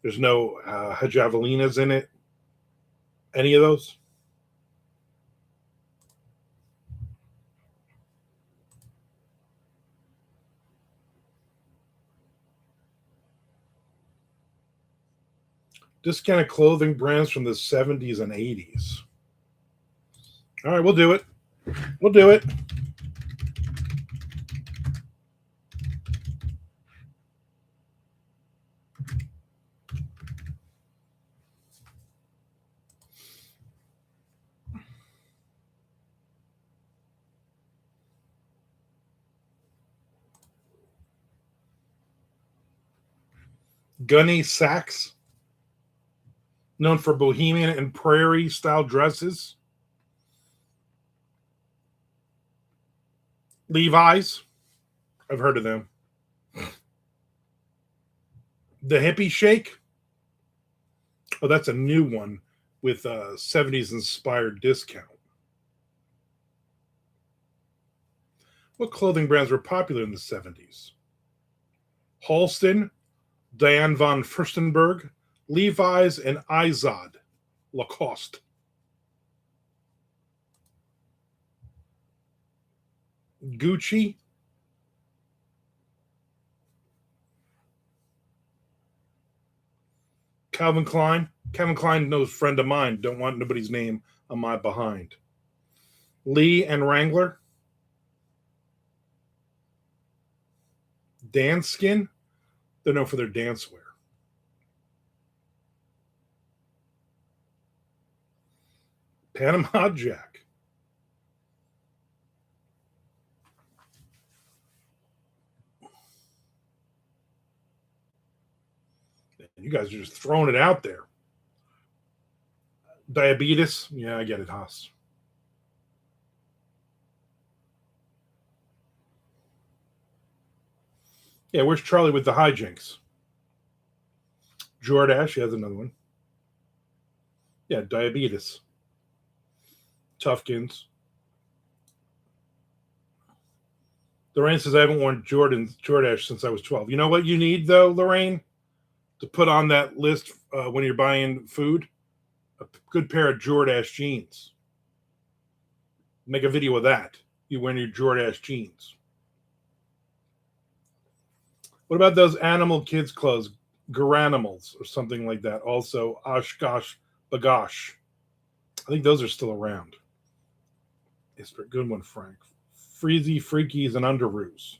there's no hajavelinas in it. Any of those? Discounted clothing brands from the 70s and 80s. All right, we'll do it. We'll do it. Gunny Sacks, known for bohemian and prairie style dresses. Levi's, I've heard of them. The Hippie Shake, oh, that's a new one with 70s inspired discount. What clothing brands were popular in the 70s? Halston, Diane von Furstenberg, Levi's, and Izod, Lacoste. Gucci, Calvin Klein. Calvin Klein knows friend of mine. Don't want nobody's name on my behind. Lee and Wrangler. Danskin. They're known for their dance wear. Panama Jack. You guys are just throwing it out there. Diabetes. Yeah, I get it, Haas. Yeah, where's Charlie with the hijinks? Jordash, he has another one. Yeah, diabetes. Tufkins. Lorraine says I haven't worn Jordash since I was 12. You know what you need though, Lorraine, to put on that list when you're buying food? A good pair of Jordash jeans. Make a video of that. You wearing your Jordash jeans. What about those animal kids clothes? Garanimals or something like that. Also, Oshkosh Bagosh. I think those are still around. It's a good one, Frank. Freezy Freakies and Underoos.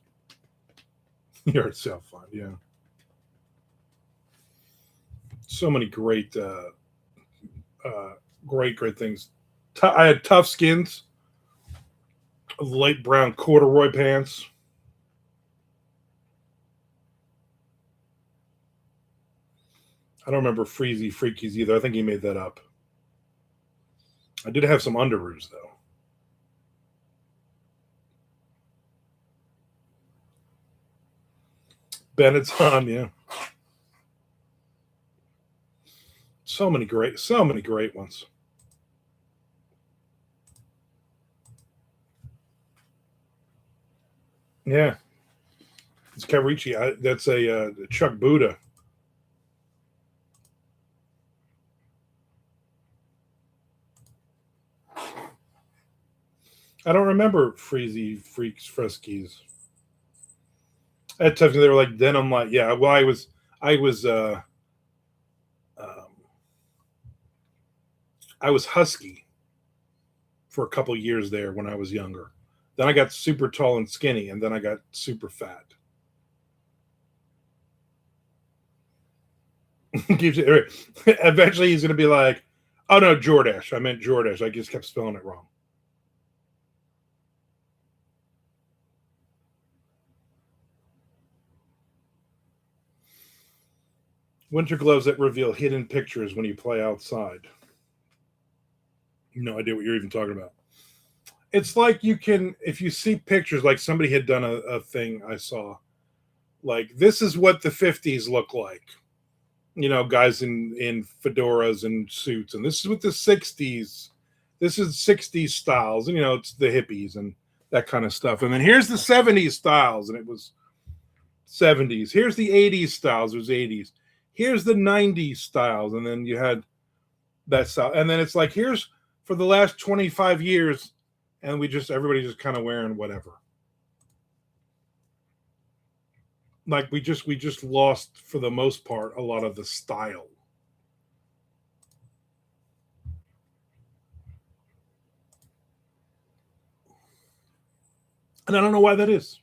Yard sale fun, yeah. So many great things. I had tough skins, light brown corduroy pants. I don't remember Freezy Freakies either. I think he made that up. I did have some Underoos though. Benetton, yeah. So many great ones. Yeah, it's Cavarici. That's a Chuck Buddha. I don't remember Freezy Freaks Friskies. At times they were like denim, like yeah. Well, I was um, I was husky for a couple years there when I was younger. Then I got super tall and skinny, and then I got super fat. Eventually, he's going to be like, "Oh no, Jordash. I meant Jordash. I just kept spelling it wrong." Winter gloves that reveal hidden pictures when you play outside. No idea what you're even talking about. It's like you can, if you see pictures, like somebody had done a thing I saw, like this is what the 50s look like. Guys in fedoras and suits, and this is what the 60s. This is 60s styles, and it's the hippies and that kind of stuff. And then here's the 70s styles, and it was 70s. Here's the 80s styles, it was 80s. Here's the 90s styles, and then you had that style. And then it's like here's for the last 25 years, and everybody just kind of wearing whatever. Like we just lost for the most part a lot of the style. And I don't know why that is.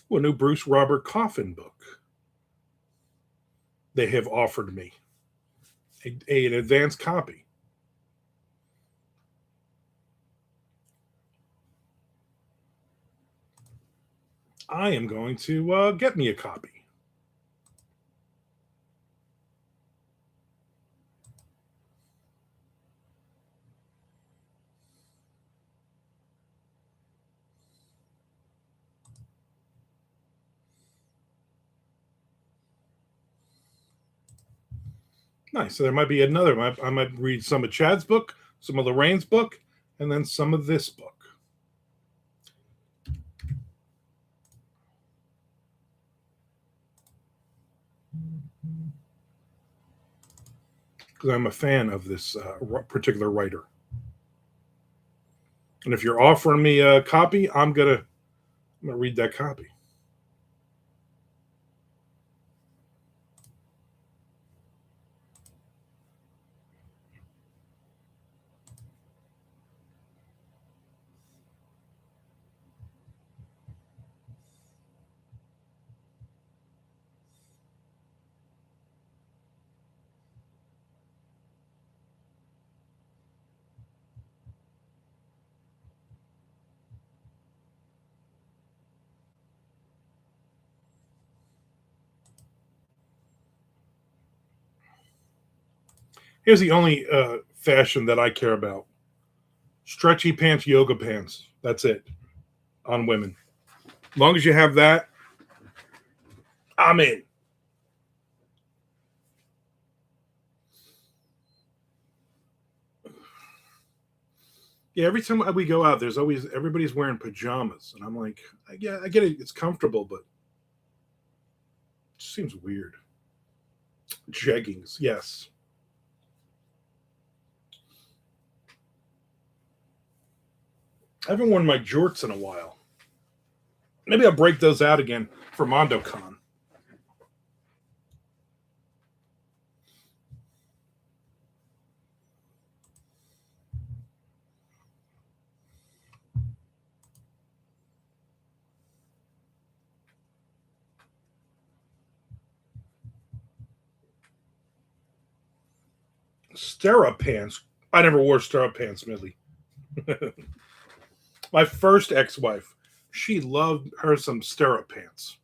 Well, a new Bruce Robert Coffin book they have offered me an advanced copy. I am going to get me a copy. Nice. So there might be another. I might read some of Chad's book, some of Lorraine's book, and then some of this book. Because I'm a fan of this particular writer. And if you're offering me a copy, I'm gonna read that copy. Here's the only fashion that I care about: stretchy pants, yoga pants. That's it on women. As long as you have that, I'm in. Yeah, every time we go out, there's always everybody's wearing pajamas, and I'm like, yeah, I get it, it's comfortable, but it just seems weird. Jeggings, yes. I haven't worn my jorts in a while. Maybe I'll break those out again for MondoCon. Stirrup pants. I never wore stirrup pants, Millie. My first ex-wife, she loved her some stirrup pants.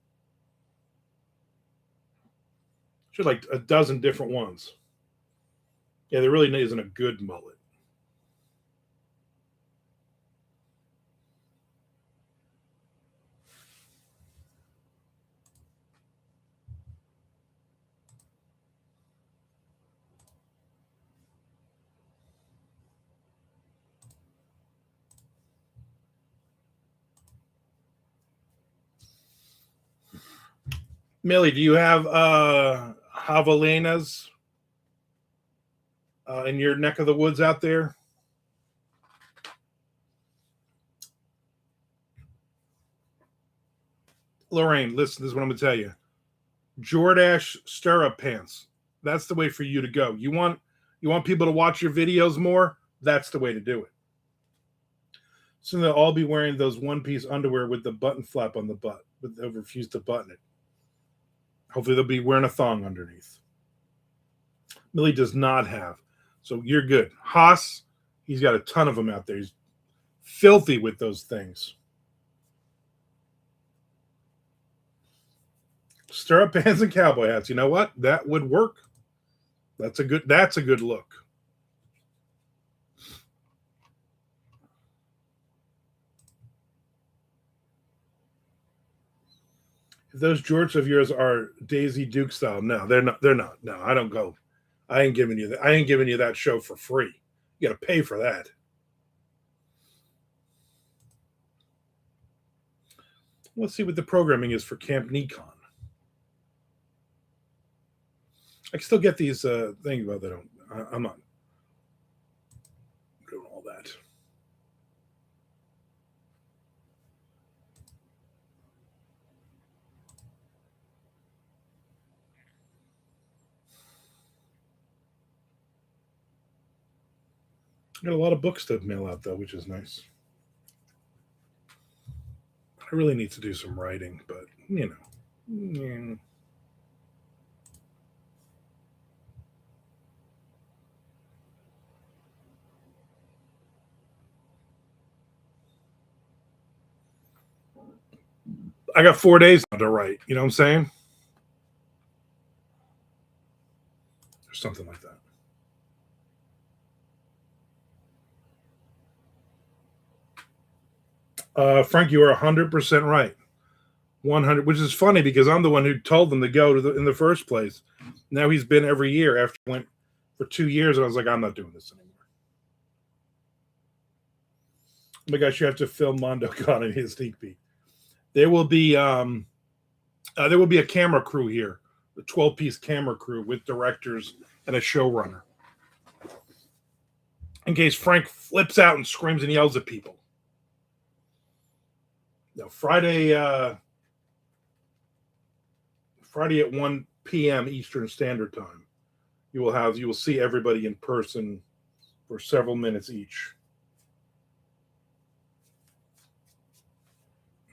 She had like a dozen different ones. Yeah, there really isn't a good mullet. Millie, do you have javelinas in your neck of the woods out there? Lorraine, listen, this is what I'm going to tell you. Jordache stirrup pants. That's the way for you to go. You want people to watch your videos more? That's the way to do it. So they'll all be wearing those one-piece underwear with the button flap on the butt, but they'll refuse to button it. Hopefully they'll be wearing a thong underneath. Millie does not have. So you're good. Haas, he's got a ton of them out there. He's filthy with those things. Stirrup pants and cowboy hats. You know what? That would work. That's a good look. If those jorts of yours are Daisy Duke style, no, they're not. They're not. No, I don't go. I ain't giving you that. I ain't giving you that show for free. You got to pay for that. Let's see what the programming is for Camp Nikon. I can still get these things, but they don't. I'm not doing all that. I got a lot of books to mail out though, which is nice. I really need to do some writing, but yeah. I got 4 days to write. You know what I'm saying? Or something like that. Frank, you are 100% right. 100, which is funny because I'm the one who told them to go in the first place. Now he's been every year after I went for 2 years, and I was like, I'm not doing this anymore. Oh my gosh, you have to film Mondo Con and his sneak peek. There will be a camera crew here, a 12-piece camera crew with directors and a showrunner, in case Frank flips out and screams and yells at people. No, Friday at 1 p.m. Eastern Standard Time. You will see everybody in person for several minutes each.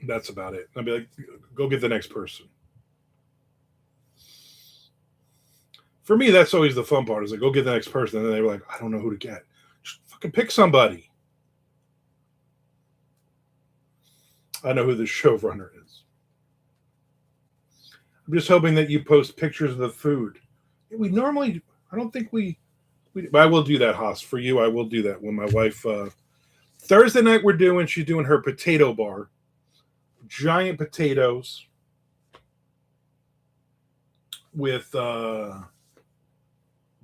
That's about it. I'll be like, go get the next person. For me, that's always the fun part. Is like, go get the next person, and then they were like, I don't know who to get. Just fucking pick somebody. I know who the showrunner is. I'm just hoping that you post pictures of the food. We normally, I don't think we I will do that, Haas. For you, I will do that when my wife. Thursday night, she's doing her potato bar. Giant potatoes with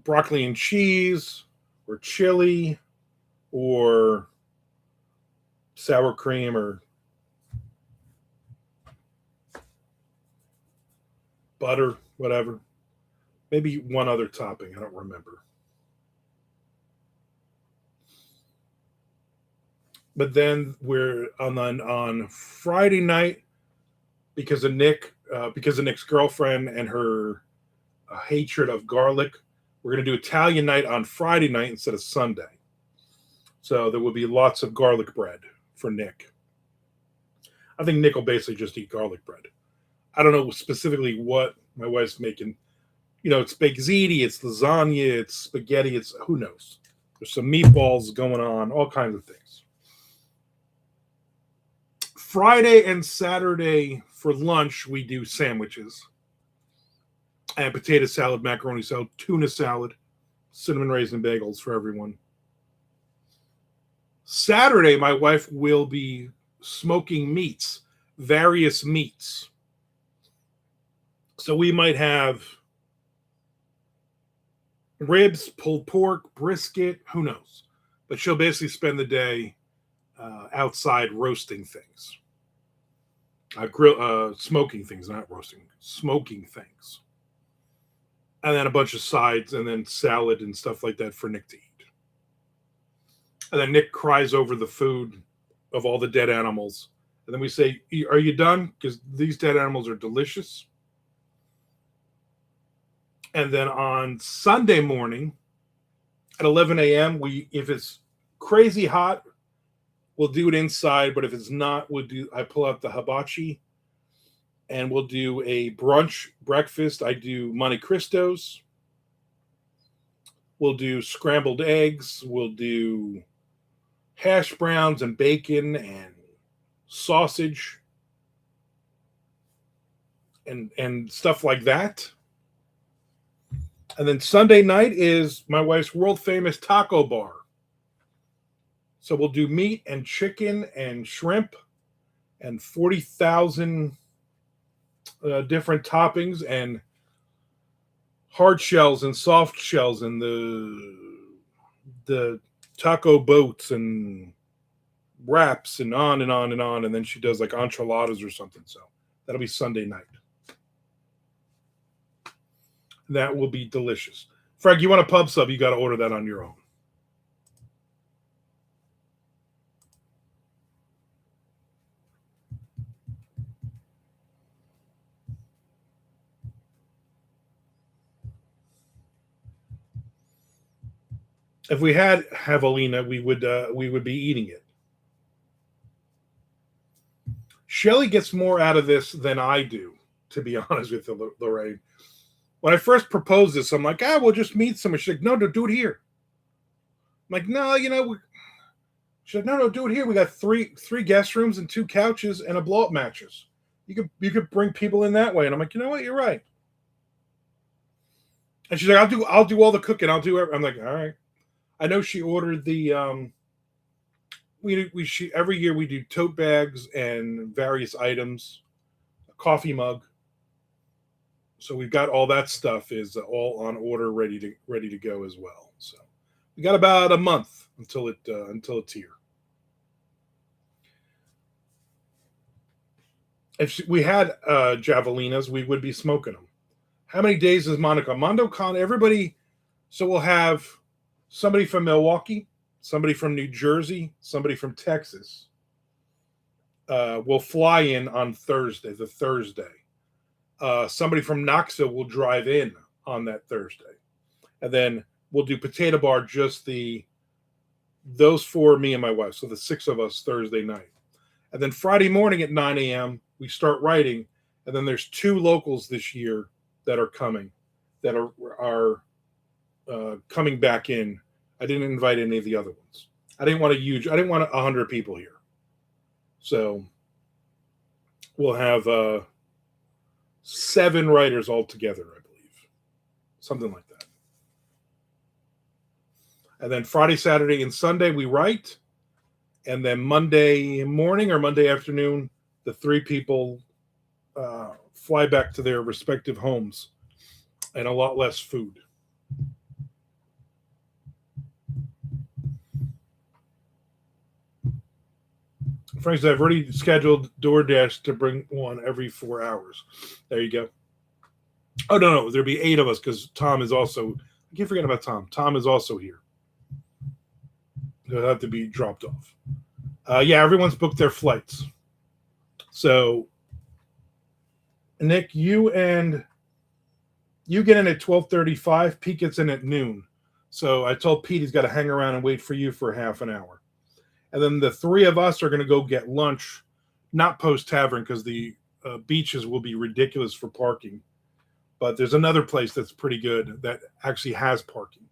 broccoli and cheese, or chili, or sour cream, or butter, whatever. Maybe one other topping. I don't remember. But then we're on Friday night, because of Nick's girlfriend and her hatred of garlic. We're going to do Italian night on Friday night instead of Sunday. So there will be lots of garlic bread for Nick. I think Nick will basically just eat garlic bread. I don't know specifically what my wife's making. It's baked ziti, it's lasagna, it's spaghetti, it's who knows. There's some meatballs going on, all kinds of things. Friday and Saturday for lunch, we do sandwiches. And potato salad, macaroni salad, tuna salad, cinnamon raisin bagels for everyone. Saturday, my wife will be smoking meats, various meats. So we might have ribs, pulled pork, brisket, who knows. But she'll basically spend the day outside roasting things. Smoking things, not roasting, smoking things. And then a bunch of sides, and then salad and stuff like that for Nick to eat. And then Nick cries over the food of all the dead animals. And then we say, "Are you done? Because these dead animals are delicious." And then on Sunday morning at 11 a.m., if it's crazy hot, we'll do it inside. But if it's not, I pull out the hibachi, and we'll do a brunch breakfast. I do Monte Cristos. We'll do scrambled eggs. We'll do hash browns and bacon and sausage and stuff like that. And then Sunday night is my wife's world famous taco bar. So we'll do meat and chicken and shrimp and 40,000 different toppings and hard shells and soft shells and the taco boats and wraps and on and on and on. And then she does like enchiladas or something. So that'll be Sunday night. That will be delicious. Frank, you want a pub sub? You got to order that on your own. If we had javelina, we would be eating it. Shelly gets more out of this than I do, to be honest with you, Lorraine. When I first proposed this, I'm like, we'll just meet somewhere. She's like, no, do it here. I'm like, no, she's like, no, do it here. We got three guest rooms and 2 couches and a blow-up mattress. You could bring people in that way. And I'm like, you know what? You're right. And she's like, I'll do all the cooking. I'll do everything. I'm like, all right. I know she ordered the every year we do tote bags and various items, a coffee mug. So we've got all that stuff is all on order, ready to go as well. So we got about a month until it's here. If we had javelinas, we would be smoking them. How many days is Monaco? MondoCon, everybody. So we'll have somebody from Milwaukee, somebody from New Jersey, somebody from Texas. Will fly in on Thursday, the Thursday. Somebody from Knoxville will drive in on that Thursday. And then we'll do potato bar, just those 4, me and my wife. So the 6 of us Thursday night. And then Friday morning at 9 a.m., we start writing. And then there's 2 locals this year that are coming, that are coming back in. I didn't invite any of the other ones. I didn't want 100 people here. So we'll have 7 writers all together, I believe. Something like that. And then Friday, Saturday, and Sunday we write. And then Monday morning or Monday afternoon, the three people fly back to their respective homes, and a lot less food. Frank said, I've already scheduled DoorDash to bring one every 4 hours. There you go. Oh, no. There'll be 8 of us because Tom is also, I can't forget about Tom. Tom is also here. He'll have to be dropped off. Yeah, everyone's booked their flights. So, Nick, you get in at 12:35. Pete gets in at noon. So I told Pete he's got to hang around and wait for you for half an hour. And then the 3 of us are going to go get lunch, not Post Tavern because the beaches will be ridiculous for parking. But there's another place that's pretty good that actually has parking.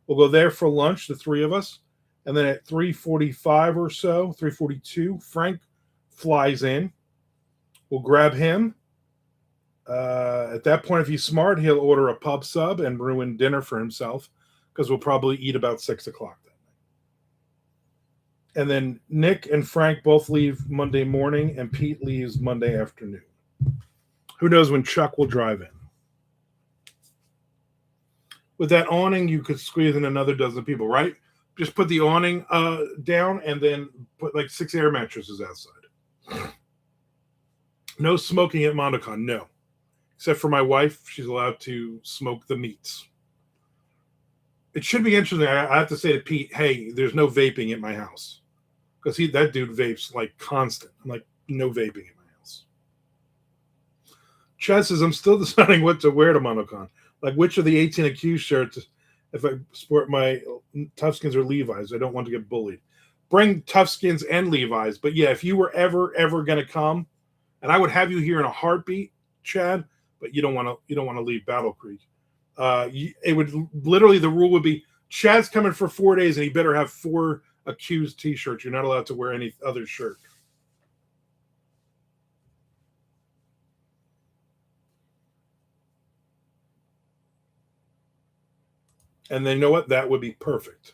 We'll go there for lunch, the 3 of us. And then at 3:45 or so, 3:42, Frank flies in. We'll grab him. At that point, if he's smart, he'll order a pub sub and ruin dinner for himself because we'll probably eat about 6 o'clock that night. And then Nick and Frank both leave Monday morning, and Pete leaves Monday afternoon. Who knows when Chuck will drive in? With that awning, you could squeeze in another dozen people, right? Just put the awning down and then put like 6 air mattresses outside. No smoking at MondoCon, no. Except for my wife, she's allowed to smoke the meats. It should be interesting. I have to say to Pete, hey, there's no vaping at my house. Because that dude vapes like constant. I'm like, no vaping at my house. Chad says, I'm still deciding what to wear to MondoCon. Like, which of the 18 accused shirts, if I sport my Toughskins or Levi's, I don't want to get bullied. Bring Toughskins and Levi's. But yeah, if you were ever going to come, and I would have you here in a heartbeat, Chad, but you don't want to leave Battle Creek. It would literally, the rule would be Chad's coming for 4 days and he better have 4 accused t-shirts. You're not allowed to wear any other shirt. And then you know what? That would be perfect.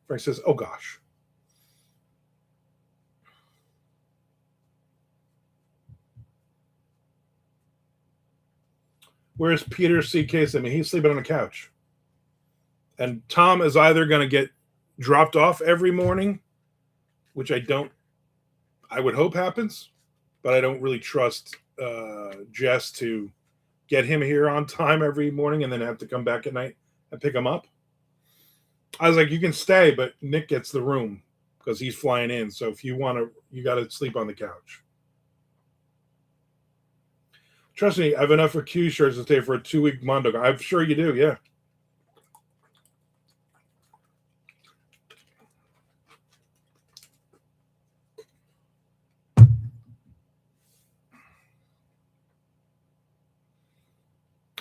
Frank says, oh gosh. Where's Peter C.K.? I mean, he's sleeping on a couch. And Tom is either going to get dropped off every morning, which I would hope happens, but I don't really trust Jess to get him here on time every morning and then have to come back at night and pick him up. I was like, you can stay, but Nick gets the room because he's flying in. So if you want to, you got to sleep on the couch. Trust me, I have enough for Q shirts to stay for a 2-week Mondo. I'm sure you do, yeah.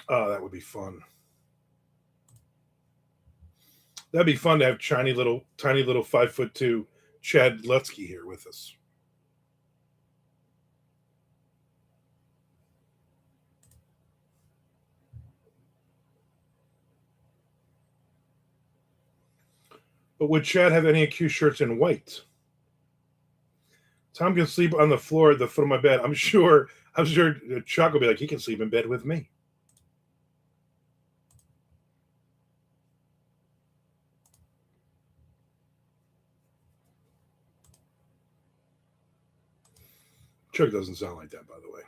Oh, that would be fun. That'd be fun to have tiny little 5'2" Chad Lutsky here with us. But would Chad have any Q shirts in white? Tom can sleep on the floor at the foot of my bed. I'm sure Chuck will be like, he can sleep in bed with me. Chuck doesn't sound like that, by the way.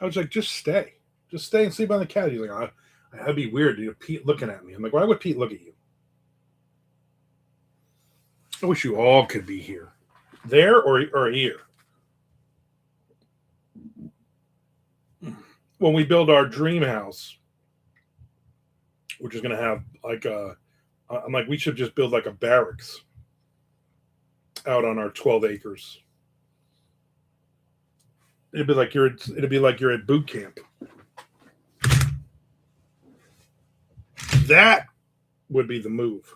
I was like, just stay and sleep on the couch. He's like, that'd be weird. Pete looking at me. I'm like, why would Pete look at you? I wish you all could be here, there or here. When we build our dream house, which is going to have like I'm like, we should just build like a barracks out on our 12 acres. It'd be like you're at boot camp. That would be the move.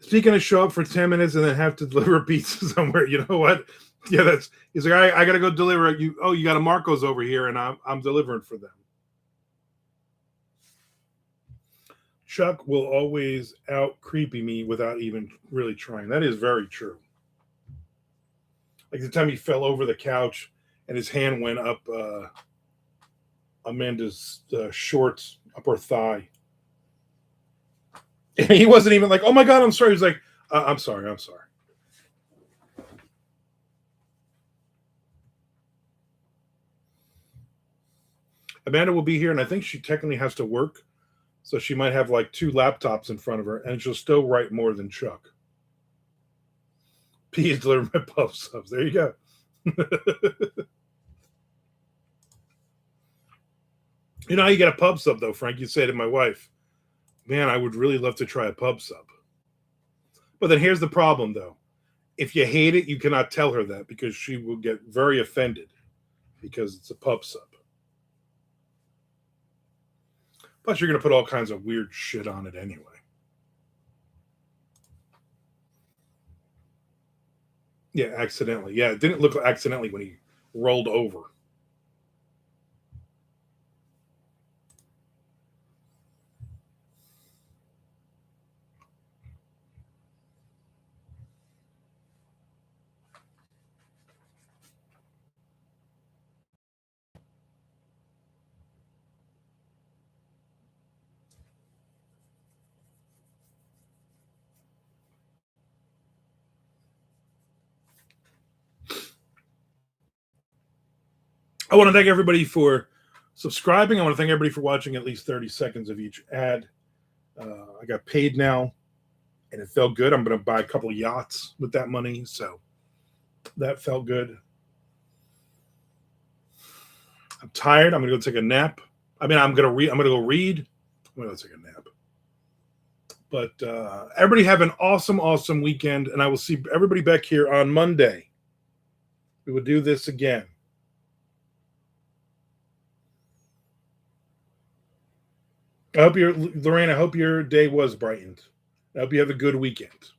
Speaking of show up for 10 minutes and then have to deliver pizza somewhere, you know what? Yeah, that's he's like, I gotta go deliver you. Oh, you got a Marco's over here, and I'm delivering for them. Chuck will always out creepy me without even really trying. That is very true. Like the time he fell over the couch and his hand went up Amanda's shorts, up her thigh. And he wasn't even like, oh my God, I'm sorry. He was like, I'm sorry, I'm sorry. Amanda will be here, and I think she technically has to work. So she might have like 2 laptops in front of her, and she'll still write more than Chuck. P is delivering my pub subs. There you go. You know how you get a pub sub, though, Frank? You say to my wife, man, I would really love to try a pub sub. But then here's the problem, though. If you hate it, you cannot tell her that because she will get very offended because it's a pub sub. Plus, you're going to put all kinds of weird shit on it anyway. Yeah, accidentally. Yeah, it didn't look accidentally when he rolled over. I want to thank everybody for subscribing. I want to thank everybody for watching at least 30 seconds of each ad. I got paid now, and it felt good. I'm going to buy a couple of yachts with that money, so that felt good. I'm tired. I'm going to go take a nap. I mean, I'm going to read. I'm going to go read. I'm going to take a nap. But everybody have an awesome, awesome weekend, and I will see everybody back here on Monday. We will do this again. I hope your Lorraine. I hope your day was brightened. I hope you have a good weekend.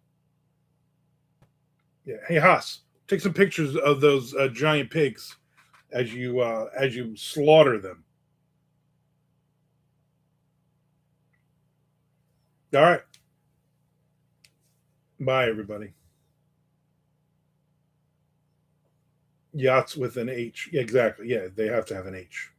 Yeah. Hey Haas, take some pictures of those giant pigs as you slaughter them. All right. Bye, everybody. Yachts with an H. Yeah, exactly. Yeah, they have to have an H.